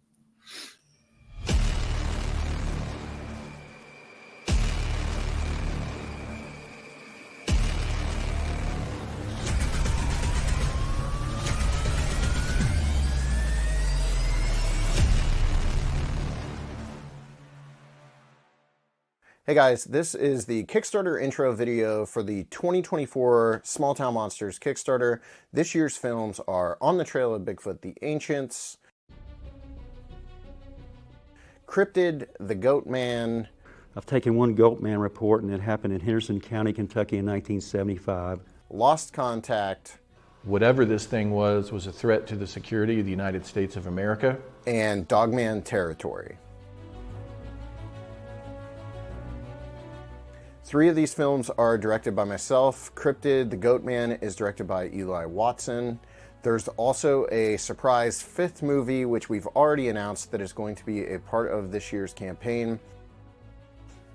Hey guys, this is the Kickstarter intro video for the 2024 Small Town Monsters Kickstarter. This year's films are On the Trail of Bigfoot, The Ancients, Cryptid, The Goat Man. I've taken one Goat Man report, and it happened in Henderson County, Kentucky in 1975. Lost Contact. Whatever this thing was a threat to the security of the United States of America. And Dogman Territory. 3 of these films are directed by myself. Cryptid, The Goat Man is directed by Eli Watson. There's also a surprise 5th movie, which we've already announced that is going to be a part of this year's campaign.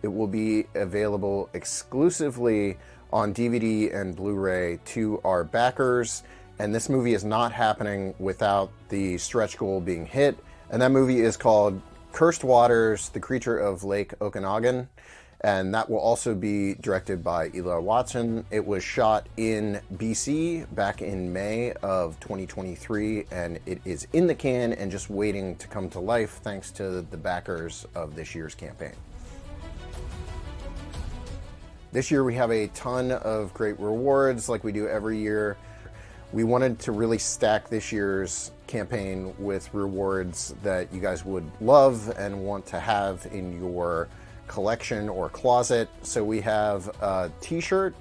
It will be available exclusively on DVD and Blu-ray to our backers. And this movie is not happening without the stretch goal being hit. And that movie is called Cursed Waters, The Creature of Lake Okanagan. And that will also be directed by Eli Watson. It was shot in BC back in May of 2023, and it is in the can and just waiting to come to life thanks to the backers of this year's campaign. This year we have a ton of great rewards like we do every year. We wanted to really stack this year's campaign with rewards that you guys would love and want to have in your collection or closet. So we have a t-shirt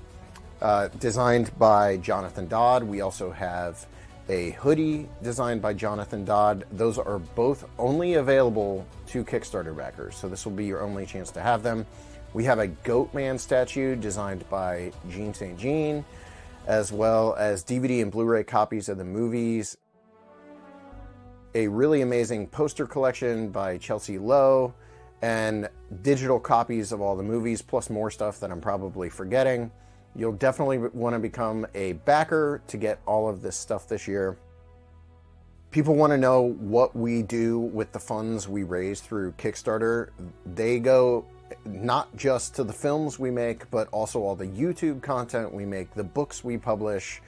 designed by Jonathan Dodd. We also have a hoodie designed by Jonathan Dodd. Those are both only available to Kickstarter backers, so this will be your only chance to have them. We have a Goat Man statue designed by Jean St. Jean, as well as DVD and Blu-ray copies of the movies. A really amazing poster collection by Chelsea Lowe, and digital copies of all the movies, plus more stuff that I'm probably forgetting. You'll definitely want to become a backer to get all of this stuff this year. People want to know what we do with the funds we raise through Kickstarter. They go not just to the films we make, but also all the YouTube content we make, the books we publish.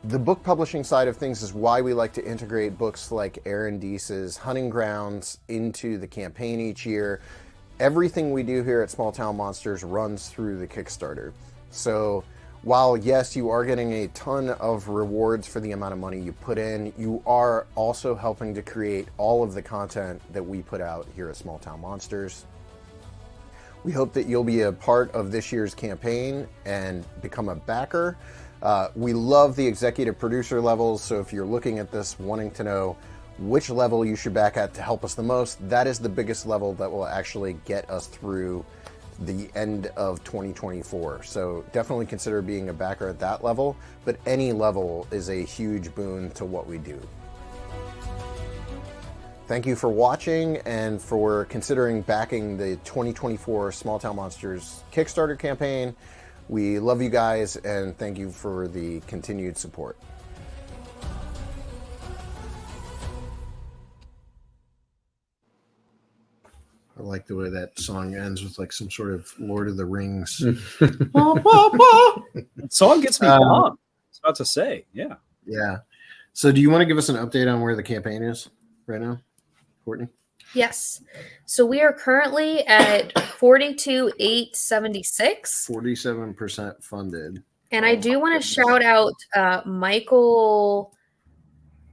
The book publishing side of things is why we like to integrate books like Aaron Deese's Hunting Grounds into the campaign each year. Everything we do here at Small Town Monsters runs through the Kickstarter. So while yes, you are getting a ton of rewards for the amount of money you put in, you are also helping to create all of the content that we put out here at Small Town Monsters. We hope that you'll be a part of this year's campaign and become a backer. We love the executive producer levels, so if you're looking at this wanting to know which level you should back at to help us the most, that is the biggest level that will actually get us through the end of 2024. So definitely consider being a backer at that level, but any level is a huge boon to what we do. Thank you for watching and for considering backing the 2024 Small Town Monsters Kickstarter campaign. We love you guys and thank you for the continued support. I like the way that song ends with like some sort of Lord of the Rings. That song gets me pumped. I was about to say, yeah. Yeah. So do you want to give us an update on where the campaign is right now, Courtney? Yes. So we are currently at 42,876. 47% funded. And I do want to shout out Michael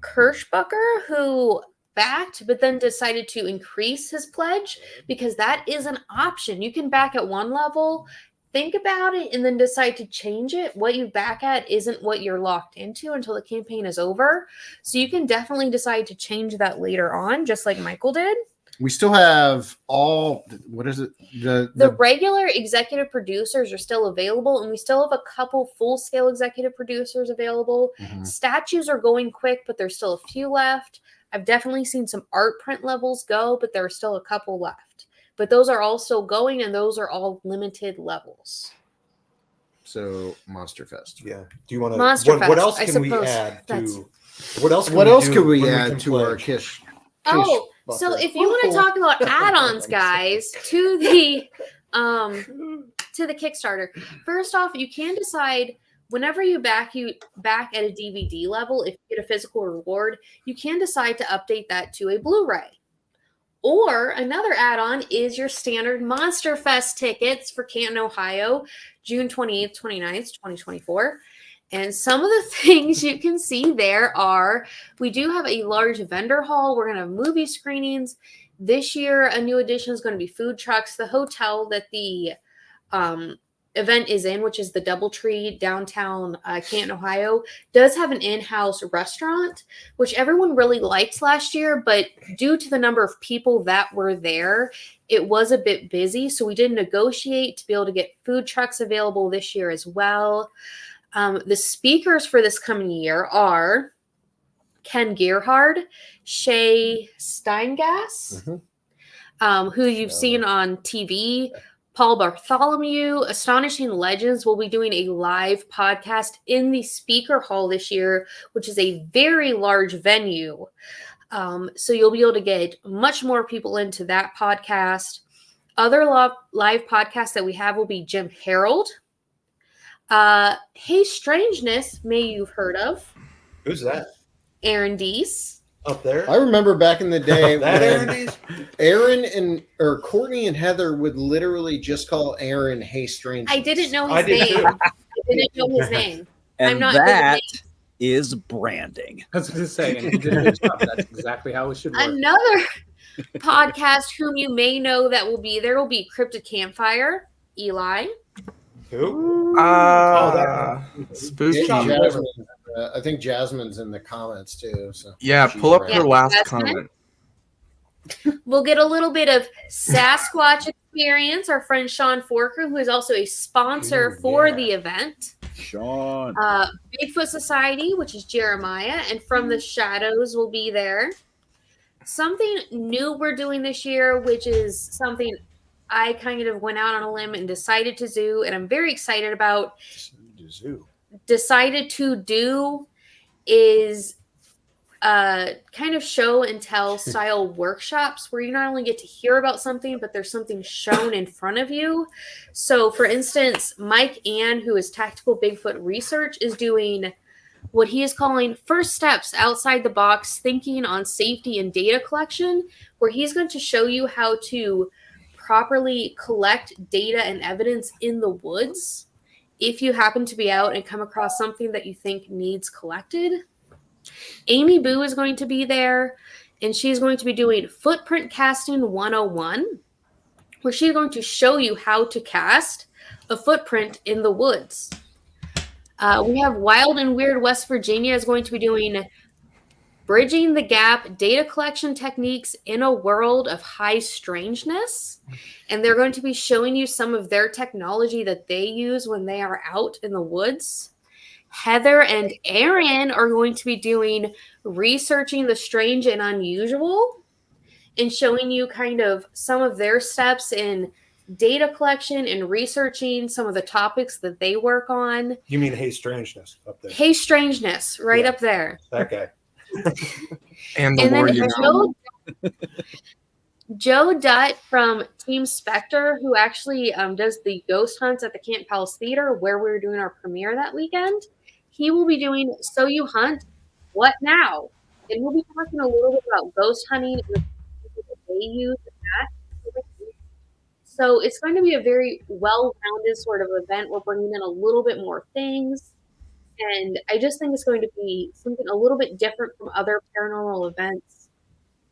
Kirschbucker, who backed, but then decided to increase his pledge, because that is an option. You can back at one level, think about it, and then decide to change it. What you back at isn't what you're locked into until the campaign is over. So you can definitely decide to change that later on, just like Michael did. We still have all, what is it? The regular executive producers are still available, and we still have a couple full-scale executive producers available. Statues are going quick, but there's still a few left. I've definitely seen some art print levels go, but there are still a couple left. But those are all still going, and those are all limited levels. So Monster Fest. Yeah. Do you want to? Monster Fest, What else I can we suppose add that's- to? What else? What else could we when add can to our pledge? Kish? Oh, so if you want to talk about add-ons, guys, to the Kickstarter, first off, you can decide whenever you back at a DVD level, if you get a physical reward, you can decide to update that to a Blu-ray. Or another add-on is your standard Monster Fest tickets for Canton, Ohio, June 28th, 29th, 2024. And some of the things you can see there are, we do have a large vendor hall. We're going to have movie screenings. This year, a new addition is going to be food trucks. The hotel that the event is in, which is the Doubletree downtown Canton, Ohio, does have an in-house restaurant, which everyone really liked last year. But due to the number of people that were there, it was a bit busy. So we did negotiate to be able to get food trucks available this year as well. The speakers for this coming year are Ken Gerhard, Shay Steingass, who you've seen on TV, Paul Bartholomew. Astonishing Legends will be doing a live podcast in the speaker hall this year, which is a very large venue. So you'll be able to get much more people into that podcast. Other live podcasts that we have will be Jim Harold. Hey Strangeness, may you've heard of. Who's that? Aaron Deese. Up there? I remember back in the day That when Aaron Deese? Aaron or Courtney and Heather would literally just call Aaron "Hey Strange." I didn't know I his did name. too. I didn't know his name. And I'm not good at that names. is branding. I was going to say, and he did a good job. That's exactly how it should work. Another podcast whom you may know that will be there will be Cryptid Campfire, Eli. Who? Spooky. Jasmine, I think Jasmine's in the comments too. So Yeah, she's pull up right. her last Jasmine. comment. We'll get a little bit of Sasquatch experience. Our friend Sean Forker, who is also a sponsor for the event. Sean. Bigfoot Society, which is Jeremiah, and From the Shadows will be there. Something new we're doing this year, which is something I kind of went out on a limb and decided to do, and I'm very excited about. Decided to do is kind of show and tell style workshops where you not only get to hear about something, but there's something shown in front of you. So, for instance, Mike Ann, who is Tactical Bigfoot Research, is doing what he is calling first steps outside the box thinking on safety and data collection, where he's going to show you how to properly collect data and evidence in the woods if you happen to be out and come across something that you think needs collected. Amy Boo is going to be there, and she's going to be doing Footprint Casting 101, where she's going to show you how to cast a footprint in the woods. We have Wild and Weird West Virginia is going to be doing Bridging the Gap Data Collection Techniques in a World of High Strangeness. And they're going to be showing you some of their technology that they use when they are out in the woods. Heather and Aaron are going to be doing Researching the Strange and Unusual and showing you kind of some of their steps in data collection and researching some of the topics that they work on. You mean Hey Strangeness up there? Hey Strangeness, right up there. That guy. And And more then you know. Joe Dutt from Team Spectre, who actually does the ghost hunts at the Camp Palace Theater, where we were doing our premiere that weekend. He will be doing So You Hunt, What Now? And we'll be talking a little bit about ghost hunting and the things that they use in that. So it's going to be a very well-rounded sort of event. We're bringing in a little bit more things. And I just think it's going to be something a little bit different from other paranormal events.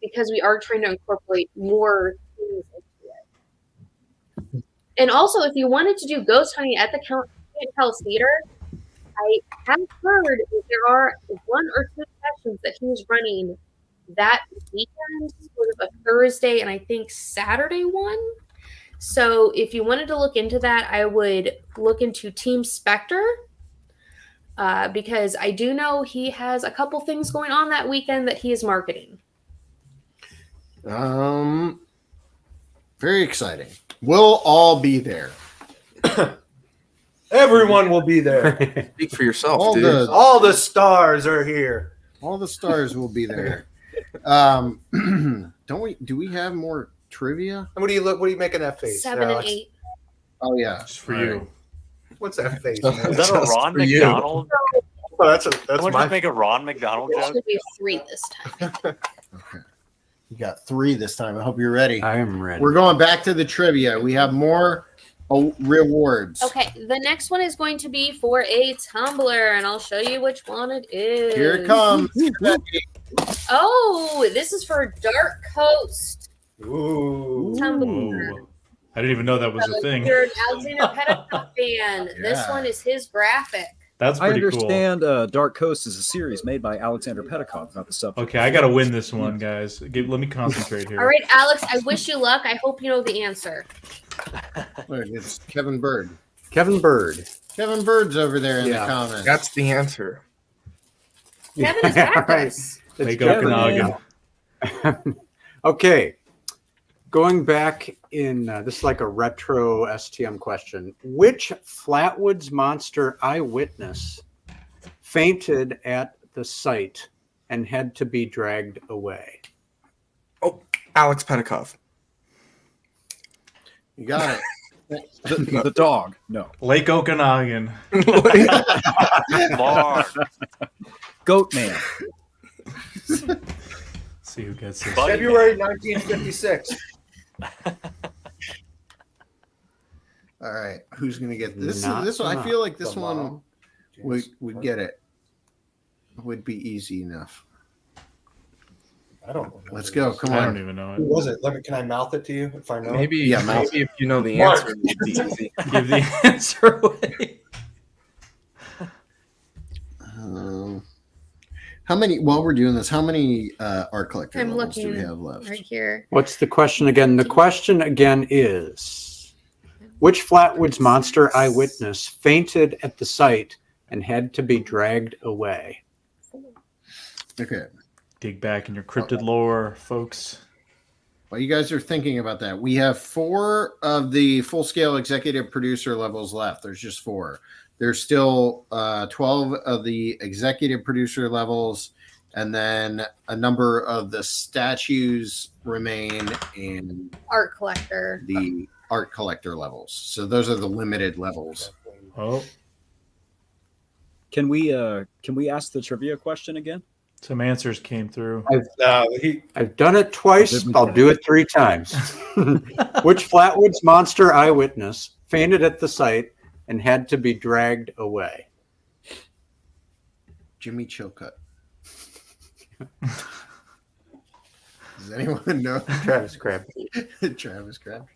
because we are trying to incorporate more things into it. And also, if you wanted to do ghost hunting at the Palace Theater, I have heard that there are 1 or 2 sessions that he's running that weekend, sort of a Thursday and I think Saturday one. So if you wanted to look into that, I would look into Team Spectre, because I do know he has a couple things going on that weekend that he is marketing. Very exciting. We'll all be there. Everyone will be there. Speak for yourself, All dude. All the stars are here. All the stars will be there. Do we have more trivia? And what are you making that face? 7 and Alex? 8. Oh yeah, Just for you. What's that face? Is that a Ron McDonald? Oh, that's Someone my just make a Ron McDonald It joke. should be 3 this time. You got 3 this time. I hope you're ready. I am ready. We're going back to the trivia. We have more rewards. Okay, the next one is going to be for a tumbler, and I'll show you which one it is. Here it comes. Oh, this is for Dark Coast. Ooh. Tumbler. I didn't even know that was a thing. You're an Alexander Petticoat fan. This Yeah. one is his graphic. That's I pretty cool. understand Dark Coast is a series made by Alexander Petticoat about the subject. Okay, I got to win this one, guys. Let me concentrate here. All right, Alex, I wish you luck. I hope you know the answer. Look, it's Kevin Bird. Kevin Bird. Kevin Bird's over there in the comments. That's the answer. Kevin is back. Right. They go Okanagan. Okay. Going back in, this is like a retro STM question. Which Flatwoods Monster eyewitness fainted at the site and had to be dragged away? Oh, Alex Petticoat. You got it. The dog. No. Lake Okanagan. Goat Man. See who gets this. February 1956. All right, who's gonna get this? Not This one, I feel like this tomorrow. one would get it. Would be easy enough. I don't know. Let's go. Come I on. don't even know Who it. was it? Can I mouth it to you if I know? Maybe, Yeah, maybe if you know the Mark. answer, it'd be easy. Give the answer away. How many? While we're doing this, how many art collector I'm levels do we looking have left? right here. What's the question again? The question again is, which Flatwoods Monster eyewitness fainted at the site and had to be dragged away? Okay. Dig back in your cryptid lore, folks. While you guys are thinking about that, we have 4 of the full-scale executive producer levels left. There's just 4. There's still 12 of the executive producer levels, and then a number of the statues remain in Art collector. the art collector levels. So those are the limited levels. Oh, Can we ask the trivia question again? some answers came through. I've done it twice. I'll do it 3 times. Which Flatwoods Monster eyewitness fainted at the site and had to be dragged away? Jimmy Chilcutt. Does anyone know? Travis Crabtree. Travis Crabtree.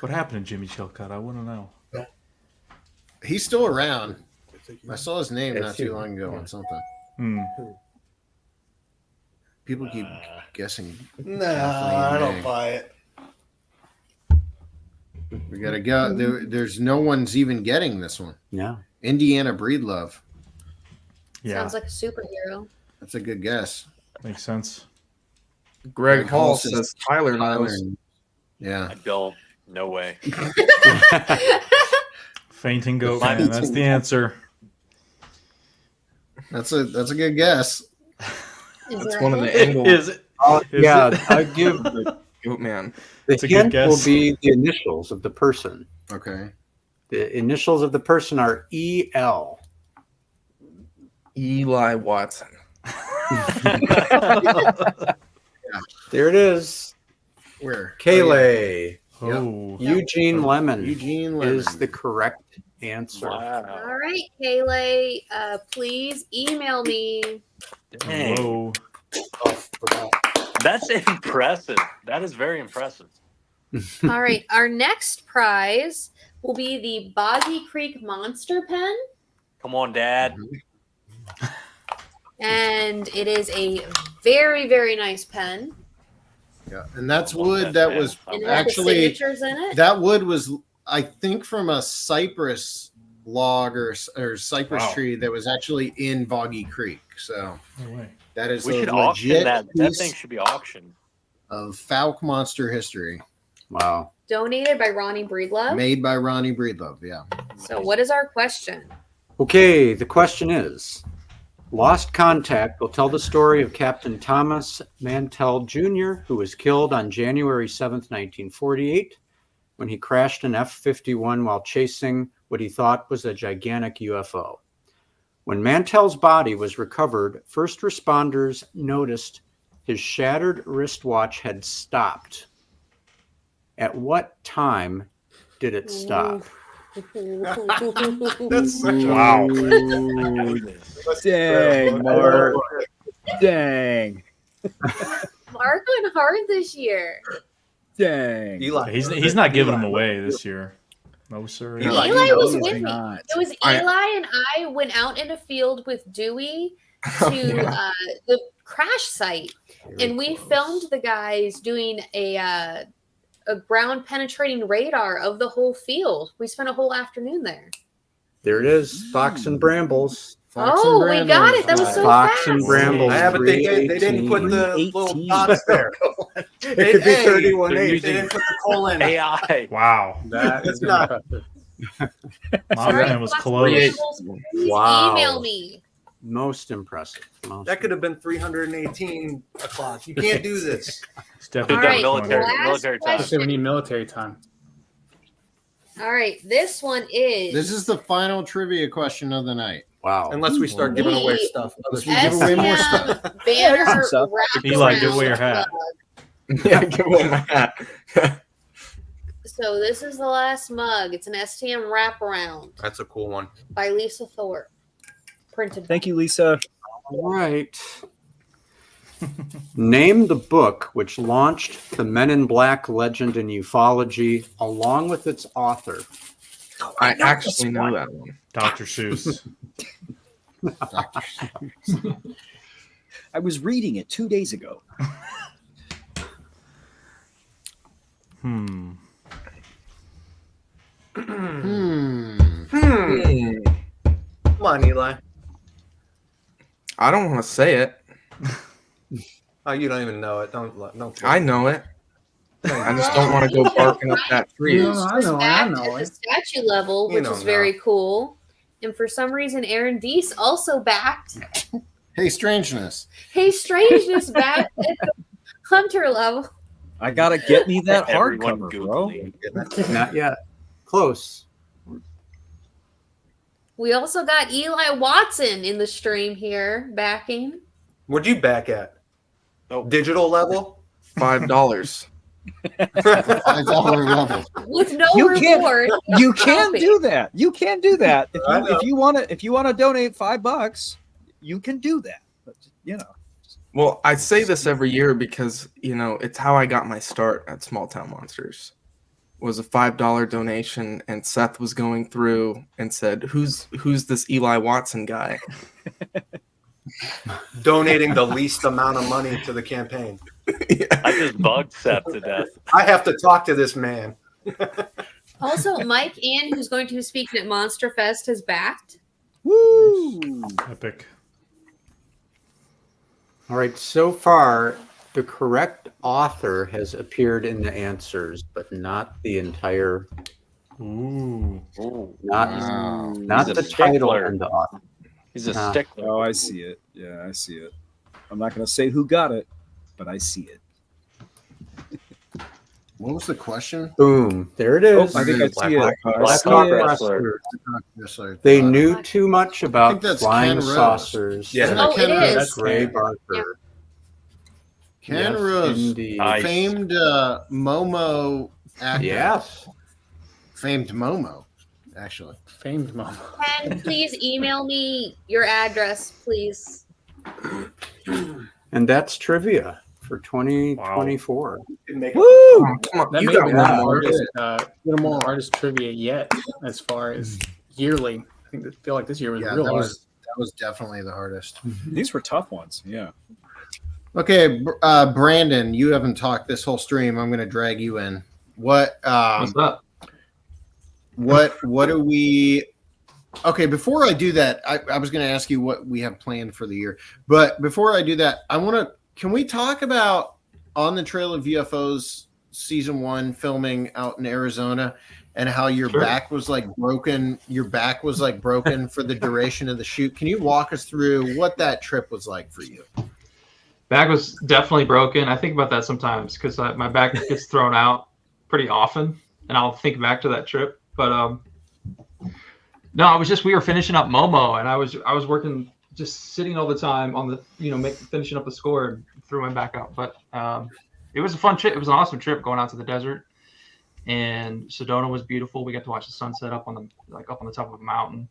What happened to Jimmy Chilcutt? I want to know. He's still around. I saw his name not too long ago on something. People keep guessing. Nah, I don't buy it. We gotta go. There's no one's even getting this one. No. Indiana Breedlove. Yeah, Sounds like a superhero. That's a good guess. makes sense. Greg Hall says Tyler knows. Yeah. I don't. No way. Fainting goat man. That's the answer. That's a good guess. That's one of the angles. Is it? I give the Goat Man. the It's a good hint guess. will be the initials of the person. Okay. The initials of the person are EL. Eli Watson. There it is. Where? Kayleigh. Oh. Eugene Lemon. Eugene Lemon is the correct answer. Wow. All right, Kayleigh, please email me. Dang. Whoa. That's impressive. That is very impressive. All right. Our next prize will be the Boggy Creek Monster Pen. Come on, Dad. And it is a very, very nice pen. Yeah, and that's wood that was And it had the actually signatures in it. that wood was, I think, from a cypress log or cypress Wow. tree that was actually in Boggy Creek. So No way. that is We a should auction legit that. That piece thing should be auctioned. of Falk monster history. Wow. Donated by Ronnie Breedlove. Made by Ronnie Breedlove. Yeah. So, what is our question? Okay, the question is, Lost Contact will tell the story of Captain Thomas Mantell Jr., who was killed on January 7th, 1948, when he crashed an F-51 while chasing what he thought was a gigantic UFO. When Mantell's body was recovered, first responders noticed his shattered wristwatch had stopped. At what time did it stop? That's such Wow. Dang, Mark. Dang. Mark went hard this year. Dang. Eli. He's not giving them away this year. No, sir. Eli was with me. not. It was Eli and I went out in a field with Dewey to the crash site, and we filmed the guys doing a ground penetrating radar of the whole field. We spent a whole afternoon there. There it is, Fox and Brambles. Oh, we got it. That was so Fox fast. and Brambles. Yeah, but they didn't put the little dots there. It could be 31-8. They didn't put the colon. AI. Wow. That is not- impressive. My man was close. Please Wow. email me. Most impressive. That could have been 318 o'clock. You can't do this. It's definitely All right, military last time. question. We need military time. All right, this one is This is the final trivia question of the night. Wow. Unless we start giving away stuff. Unless we give away more stuff. STM banner some stuff. Eli, give away your hat. Yeah, give away my hat. So this is the last mug. It's an STM wraparound That's a cool one. by Lisa Thorpe. Printed. Thank you, Lisa. All right. Name the book which launched the Men in Black legend in ufology along with its author. I actually know that one. Dr. Seuss. I was reading it 2 days ago. Hmm. Come on, Eli. I don't want to say it. Oh, you don't even know it. Don't. I know it. I just don't want to go barking up that tree. No, I know At the it. statue level, You which don't is very cool. And for some reason, Aaron Deese also backed. Hey, Strangeness. Hey, Strangeness backed at the Hunter level. I gotta get me that Everyone hardcover, bro. Googling. Not yet. Close. We also got Eli Watson in the stream here backing. Where'd you back at? Oh. Digital level? $5. $5 level. With no You can't- reward. You can do that. You can do that. I know. If you want to donate $5, you can do that. But, you know. Well, I say this every year because, you know, it's how I got my start at Small Town Monsters. Was a $5 donation, and Seth was going through and said, "Who's this Eli Watson guy?" Donating the least amount of money to the campaign. I just bugged Seth to death. I have to talk to this man. Also, Mike Ann, who's going to be speaking at Monster Fest, has backed. Woo! Epic. All right. So far, the correct author has appeared in the answers, but not the entire. Ooh. Not He's a the title stickler. and the author. He's a Nah. stickler. Oh, I see it. Yeah, I see it. I'm not going to say who got it, but I see it. What was the question? Boom. There it is. I think I see it. Black Hawk Wrestler. They knew too much I about think that's flying Ken Rose. saucers. Yeah. Isn't Oh, Ken it Rose? is. That's Ray Yeah. Barker. Ken Yes, Rose, indeed. Nice. famed Momo actor. Yes. Famed Momo, actually. Famed mom. Ken, please email me your address, please. And that's trivia for 2024. Woo! Come on, That you may got be one the more. hardest trivia yet, as far as yearly. I feel like this year was real hard. That was definitely the hardest. These were tough ones. Yeah. Okay, Brandon, you haven't talked this whole stream. I'm going to drag you in. What's up? What do we? Okay, before I do that, I was going to ask you what we have planned for the year. But before I do that, can we talk about On the Trail of UFOs season 1 filming out in Arizona and how your back was like broken? Your back was like broken for the duration of the shoot. Can you walk us through what that trip was like for you? Back was definitely broken. I think about that sometimes because my back gets thrown out pretty often, and I'll think back to that trip. But no, it was just we were finishing up Momo, and I was working, just sitting all the time on the finishing up the score, and threw my back out. But it was a fun trip. It was an awesome trip going out to the desert, and Sedona was beautiful. We got to watch the sunset up on the top of a mountain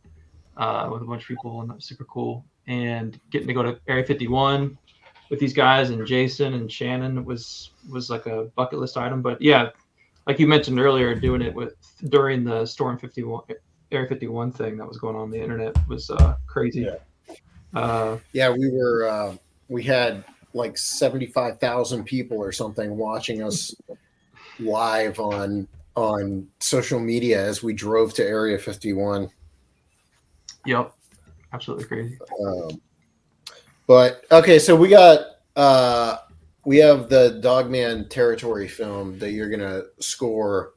with a bunch of people, and that was super cool. And getting to go to Area 51 with these guys and Jason and Shannon was like a bucket list item. But yeah, like you mentioned earlier, doing it during the Storm 51 Area 51 thing that was going on the internet was crazy. We had like 75,000 people or something watching us live on social media as we drove to Area 51. Yep, absolutely crazy. But okay, so we have the Dogman Territory film that you're gonna score.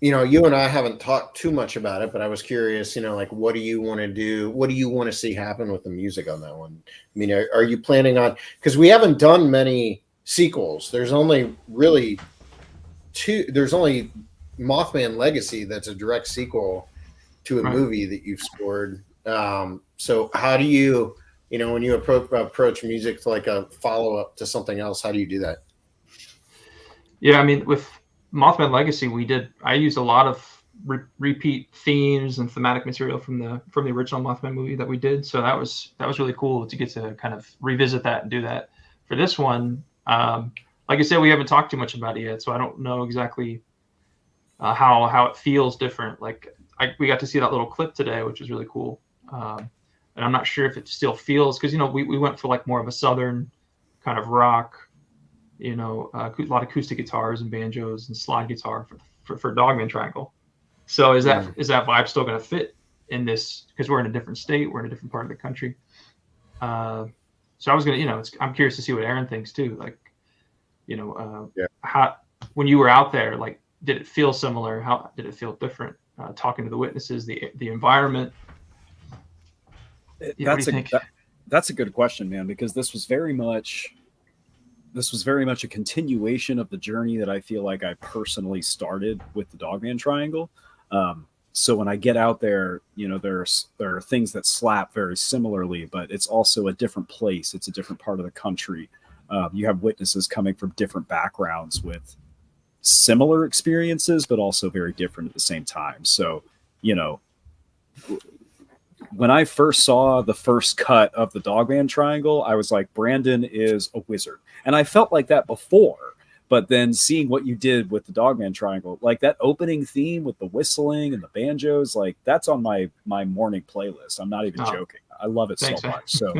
You and I haven't talked too much about it, but I was curious, like, what do you want to do? What do you want to see happen with the music on that one? I mean, are you planning on, because we haven't done many sequels. There's only really two. There's only Mothman Legacy that's a direct sequel to a movie that you've scored. So how do you, when you approach music to like a follow-up to something else, how do you do that? Yeah, I mean, with Mothman Legacy, I used a lot of repeat themes and thematic material from the original Mothman movie that we did. So that was really cool to get to kind of revisit that and do that. For this one, like I said, we haven't talked too much about it yet, so I don't know exactly how it feels different. Like we got to see that little clip today, which was really cool. And I'm not sure if it still feels, because we went for like more of a southern kind of rock, a lot of acoustic guitars and banjos and slide guitar for Dogman Triangle. So is that vibe still going to fit in this? Because we're in a different state, we're in a different part of the country. So I was gonna, I'm curious to see what Aaron thinks too. Like, how when you were out there, like, did it feel similar? How did it feel different? Talking to the witnesses, the environment. That's a good question, man, because this was very much a continuation of the journey that I feel like I personally started with the Dogman Triangle. So when I get out there, there are things that slap very similarly, but it's also a different place. It's a different part of the country. You have witnesses coming from different backgrounds with similar experiences, but also very different at the same time. So, when I first saw the first cut of the Dogman Triangle, I was like, Brandon is a wizard. And I felt like that before, but then seeing what you did with the Dogman Triangle, like that opening theme with the whistling and the banjos, like that's on my morning playlist. I'm not even joking. I love it so much. So,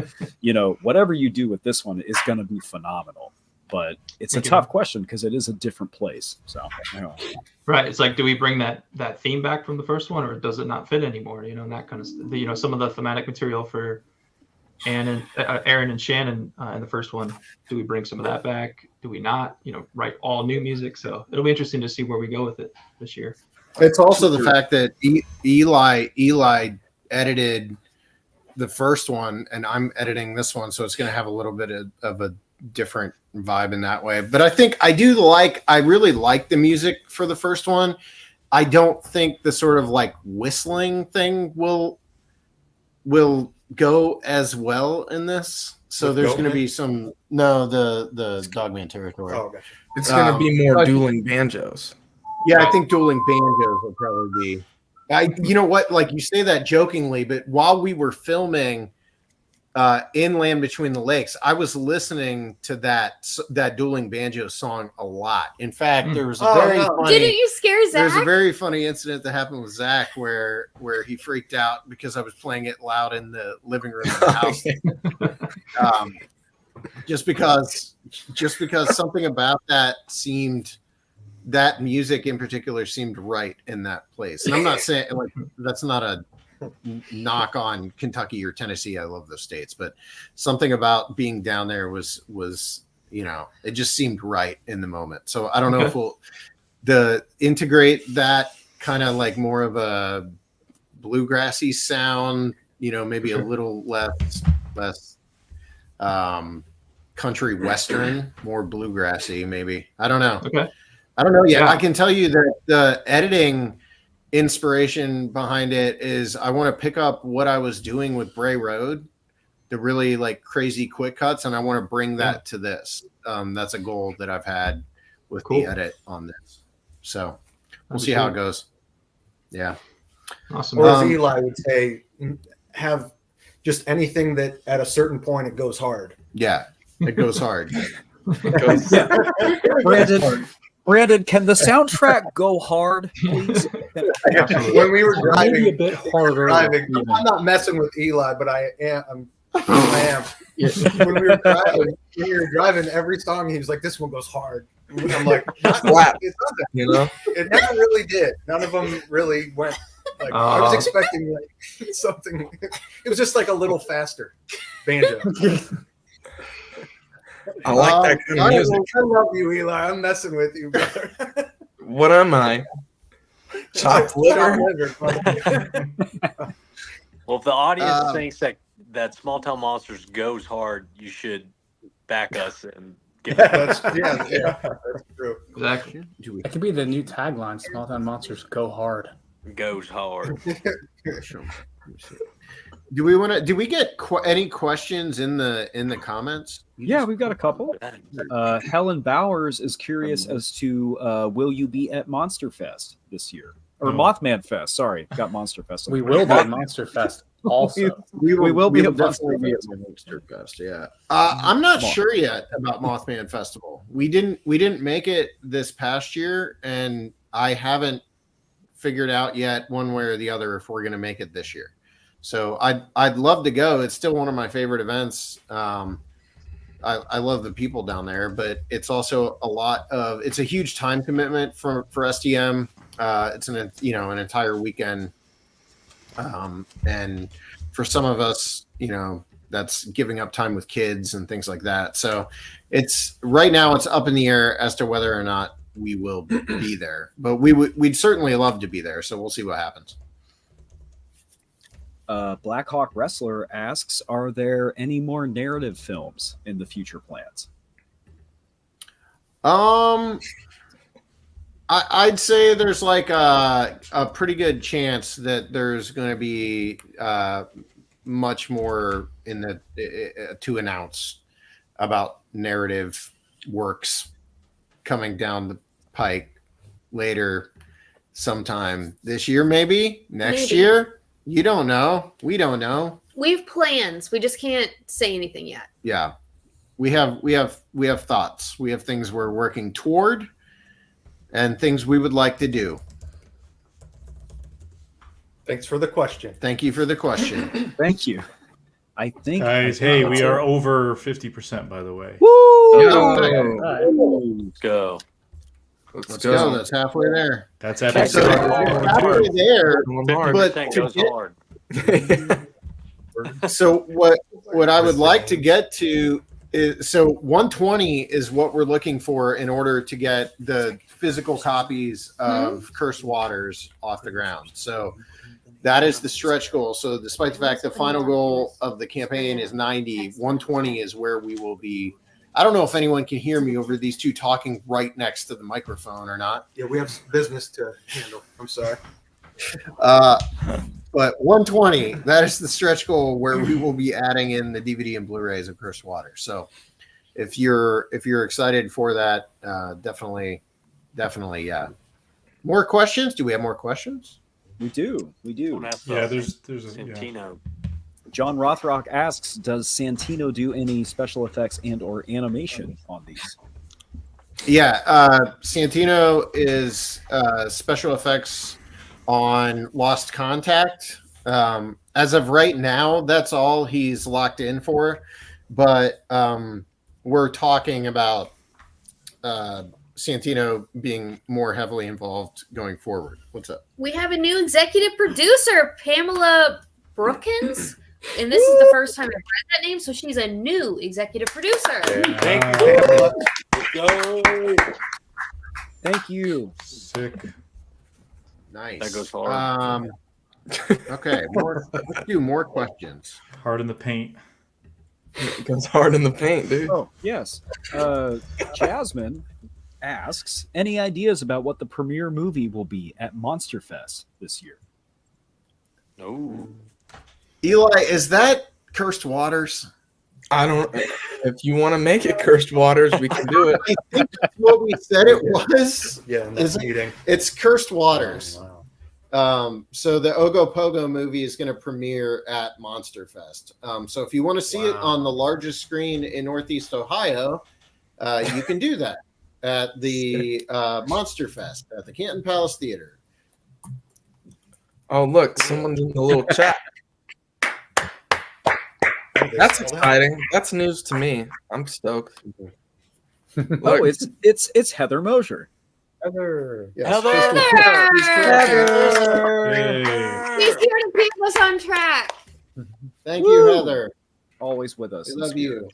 whatever you do with this one is going to be phenomenal. But it's a tough question because it is a different place. So, Right. It's like, do we bring that theme back from the first one, or does it not fit anymore? And that kind of, some of the thematic material for Aaron and Shannon in the first one, do we bring some of that back? Do we not? Write all new music? So it'll be interesting to see where we go with it this year. It's also the fact that Eli edited the first one, and I'm editing this one, so it's going to have a little bit of a different vibe in that way. But I really like the music for the first one. I don't think the sort of like whistling thing will go as well in this. So there's going to be the Dogman Territory. Oh, gotcha. It's going to be more dueling banjos. Yeah, I think dueling banjos will probably be. You know what? Like, you say that jokingly, but while we were filming, in Land Between the Lakes, I was listening to that dueling banjo song a lot. In fact, there was a funny. Didn't you scare Zach? There's a very funny incident that happened with Zach where he freaked out because I was playing it loud in the living room of the house. Just because something about that music in particular seemed right in that place. And I'm not saying like that's not a knock on Kentucky or Tennessee. I love those states, but something about being down there was it just seemed right in the moment. So I don't know if we'll integrate that kind of like more of a bluegrassy sound, maybe a little less country western, more bluegrassy, maybe. I don't know. Okay. I don't know yet. Yeah. I can tell you that the editing inspiration behind it is I want to pick up what I was doing with Bray Road, the really like crazy quick cuts, and I want to bring that to this. That's a goal that I've had with the edit on this. So we'll see how it goes. Yeah. Awesome. Or as Eli would say, have just anything that at a certain point it goes hard. Yeah, it goes hard. Brandon, can the soundtrack go hard, please? When we were driving, Maybe a bit harder. I'm not messing with Eli, but I am. When we were driving, every song he was like, "This one goes hard." I'm like, Slap. It never really did. None of them really went. Like I was expecting like something. It was just like a little faster banjo. I like that kind of music. I love you, Eli. I'm messing with you, brother. What am I? Chopped liver? Well, if the audience thinks that Small Town Monsters goes hard, you should back us and give it. That's true. Exactly. That could be the new tagline: "Small Town Monsters go hard." Goes hard. Do we get any questions in the comments? Yeah, we've got a couple. Helen Bowers is curious as to will you be at Monster Fest this year? Or Mothman Fest, sorry. Got Monster Fest. We will be at Monster Fest also. We will be definitely at be at Monster Fest, yeah. I'm not sure yet about Mothman Festival. We didn't make it this past year, and I haven't figured out yet one way or the other if we're going to make it this year. So I'd love to go. It's still one of my favorite events. I love the people down there, but it's also it's a huge time commitment for STM. It's an entire weekend. And for some of us, that's giving up time with kids and things like that. So right now it's up in the air as to whether or not we will be there, but we'd certainly love to be there. So we'll see what happens. Blackhawk Wrestler asks, are there any more narrative films in the future plans? I'd say there's like a pretty good chance that there's going to be much more to announce about narrative works coming down the pike later sometime this year, maybe next year. You don't know. We don't know. We have plans. We just can't say anything yet. Yeah. We have thoughts. We have things we're working toward and things we would like to do. Thanks for the question. Thank you for the question. Thank you. I think Guys, hey, we are over 50%, by the way. Woo! Let's go. Let's go. That's halfway there. That's epic. So halfway there, but so what I would like to get to is 120 is what we're looking for in order to get the physical copies of Cursed Waters off the ground. So that is the stretch goal. So despite the fact the final goal of the campaign is 90, 120 is where we will be. I don't know if anyone can hear me over these two talking right next to the microphone or not. Yeah, we have some business to handle. I'm sorry. But 120, that is the stretch goal where we will be adding in the DVD and Blu-rays of Cursed Water. So if you're excited for that, definitely, yeah. More questions? Do we have more questions? We do. Yeah, there's Santino. John Rothrock asks, does Santino do any special effects and or animation on these? Yeah, Santino is special effects on Lost Contact. As of right now, that's all he's locked in for. But we're talking about Santino being more heavily involved going forward. What's up? We have a new executive producer, Pamela Brookins. And this is the first time I've read that name, so she's a new executive producer. Thank you, Pamela. Go. Thank you. Sick. Nice. That goes hard. Okay, let's do more questions. Hard in the paint. It goes hard in the paint, dude. Oh, yes. Jasmine asks, any ideas about what the premiere movie will be at Monster Fest this year? No. Eli, is that Cursed Waters? I don't. If you want to make it Cursed Waters, we can do it. I think that's what we said it was. Yeah, in this meeting. It's Cursed Waters. Oh, wow. So the Ogopogo movie is going to premiere at Monster Fest. So if you want to see it on the largest screen in Northeast Ohio, you can do that at the Monster Fest at the Canton Palace Theater. Oh, look, someone's in the little chat. That's exciting. That's news to me. I'm stoked. Oh, it's Heather Mosier. Heather. Yes. He's here to keep us on track. Thank you, Heather. Always with us. We love you.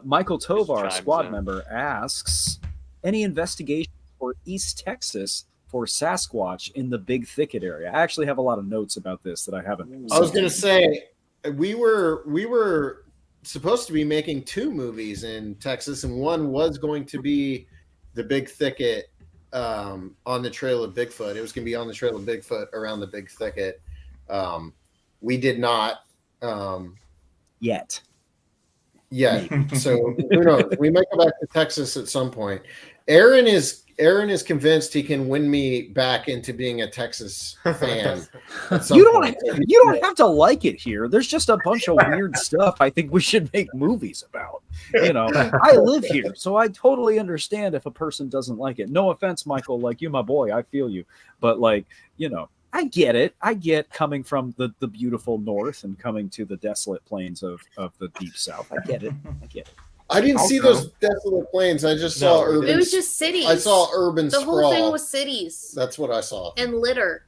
Michael Tovar, Chimes squad in. member, asks, any investigation for East Texas for Sasquatch in the Big Thicket area? I actually have a lot of notes about this that I haven't. I was going to say, we were supposed to be making 2 movies in Texas, and one was going to be the Big Thicket on the Trail of Bigfoot. It was going to be on the Trail of Bigfoot around the Big Thicket. We did not yet. So who knows? We might go back to Texas at some point. Aaron is convinced he can win me back into being a Texas fan. You don't have to like it here. There's just a bunch of weird stuff I think we should make movies about. I live here, so I totally understand if a person doesn't like it. No offense, Michael, like you, my boy, I feel you. But I get it. I get coming from the beautiful north and coming to the desolate plains of the deep south. I get it. I didn't see those desolate plains. I just saw urban. It was just cities. I saw urban The sprawl. whole thing was cities That's what I saw. and litter.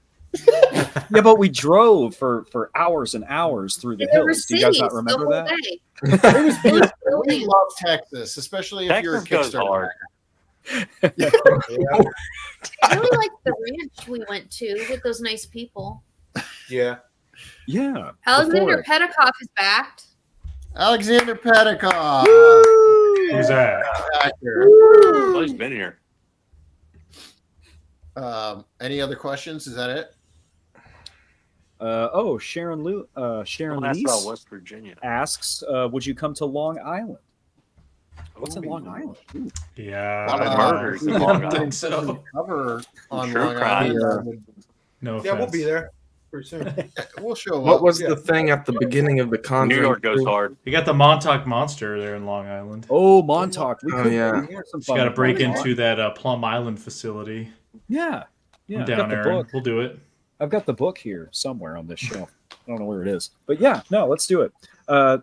Yeah, but we drove for hours and hours through the There were hills. Do you guys not cities remember the whole that? day. It was beautiful. We love Texas, especially if you're a Texas goes Kickstarter. hard. I really liked the ranch we went to with those nice people. Yeah. Yeah. Alexander Petikoff is back. Alexander Petikoff. Who's that? Oh, he's been here. Any other questions? Is that it? Sharon Don't ask about Leese West Virginia. asks, would you come to Long Island? What's in Long Island? Ooh. Yeah. A lot of murders in Long Island. So. Cover on Sure, Long crime. Island. No offense. Yeah, we'll be there pretty soon. We'll show up. What was the thing at the beginning of the Conjuring? New York goes hard. You got the Montauk Monster there in Long Island. Oh, Montauk. We Oh, could yeah. we had some You fun got to with break Montauk. into that Plum Island facility. Yeah. I'm I've down got the there. book. We'll do it. I've got the book here somewhere on this shelf. I don't know where it is. But yeah, no, let's do it.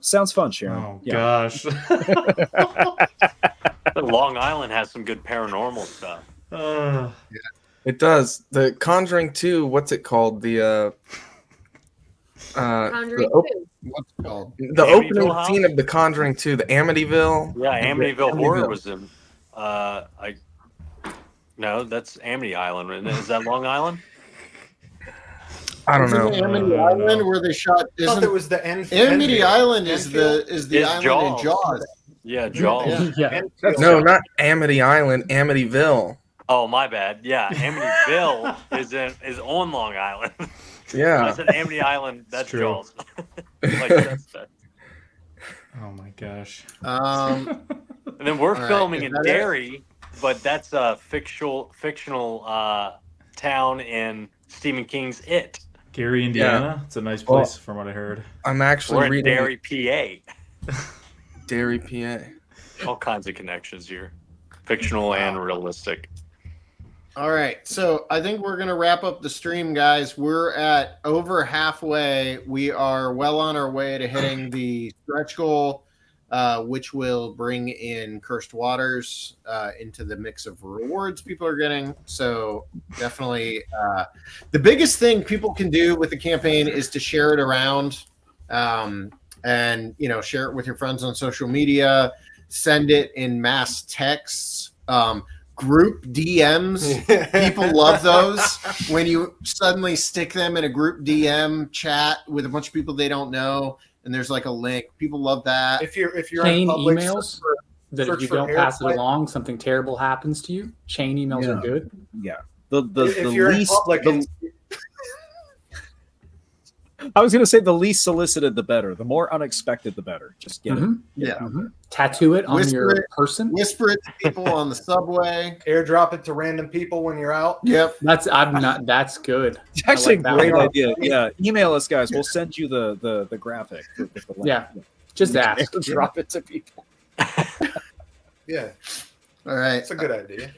Sounds fun, Sharon. Oh, Yeah. gosh. Long Island has some good paranormal stuff. It does. The Conjuring 2, what's it called? Conjuring the 2. What's it called? The Amityville opening House? scene of the Conjuring 2, the Amityville. Yeah, Amityville Amityville. Horror was in. No, that's Amity Island. Isn't it? Is that Long Island? I don't know. Isn't Amity Island where they shot? I thought Isn't there was the end. Amity Island is the It's island Jaws. in Jaws? Yeah, Jaws. Yeah. No, not Amity Island, Amityville. Oh, my bad. Yeah, Amityville is on Long Island. I Yeah. said Amity Island. That's true. Jaws. Like, that's that. Oh, my gosh. And then we're All right, filming is in that it? Derry, but that's a fictional town in Stephen King's It. Gary, Indiana. It's a nice place from what I heard. I'm actually We're in reading Derry, PA. Derry, PA. All kinds of connections here, fictional and realistic. All right, so I think we're gonna wrap up the stream, guys. We're at over halfway. We are well on our way to hitting the stretch goal, which will bring in Cursed Waters into the mix of rewards people are getting. So definitely, the biggest thing people can do with the campaign is to share it around, and share it with your friends on social media. Send it in mass texts. Group DMs, people love those when you suddenly stick them in a group DM chat with a bunch of people they don't know, and there's like a link. People love that. If you're Chain in public, emails that if you for don't pass it airplay. along, something terrible happens to you. Chain emails are good. Yeah. If you're in public, I was going to say the least solicited, the better. The more unexpected, the better. Just get it. Yeah. Tattoo it on Whisper your it- person. Whisper it to people on the subway. airdrop it to random people when you're out. Yep. That's good. It's actually I like a that great one. idea. Yeah. Email us, guys. We'll send you the graphic. With the link. Yeah. Just ask. Drop it to people. Yeah, All right. it's a good idea.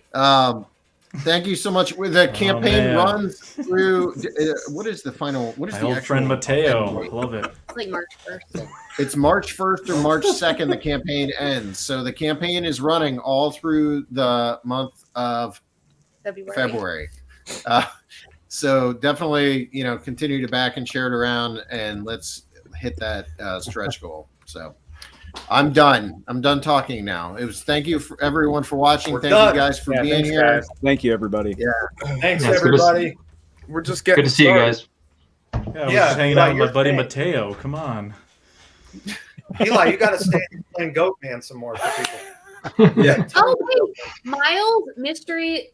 Thank you so much. The campaign man. runs through. What is the final? What is My the old actual friend Mateo. end date? Love it. It's like March 1st. It's March 1st or March 2nd. The campaign ends. So the campaign is running all through the month of February. So definitely, continue to back and share it around, and let's hit that stretch goal. So I'm done. I'm done talking now. Thank you for everyone for watching. We're Thank done. you guys for Yeah, being thanks, here. guys. Thank you, everybody. Yeah. Thanks, Yeah, it's good to everybody. We're just getting Good to see you started. guys. Yeah, I was Yeah, just hanging Eli, out with my you're buddy saying- Mateo. Come on. Eli, you got to stay playing Goatman some more for people. Yeah. Oh wait,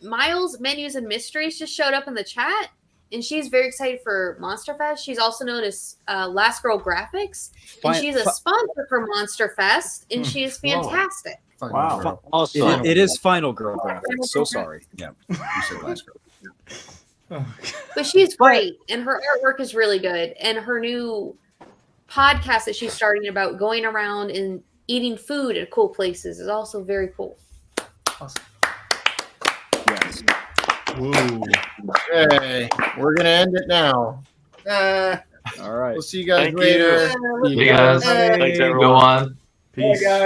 Miles Menus and Mysteries just showed up in the chat, and she's very excited for Monster Fest. She's also known as Last Girl Graphics, and she's a sponsor for Monster Fest, and she is fantastic. Wow. Awesome. It is Final Girl graphics. So sorry. Yeah. You said last girl. But she's great, and her artwork is really good, and her new podcast that she's starting about going around and eating food at cool places is also very cool. Yes. Woo. Okay. We're going to end it now. All right. We'll see you guys Thank later. you. See you guys. Thanks, everyone. Go on. Peace. Hey, guys.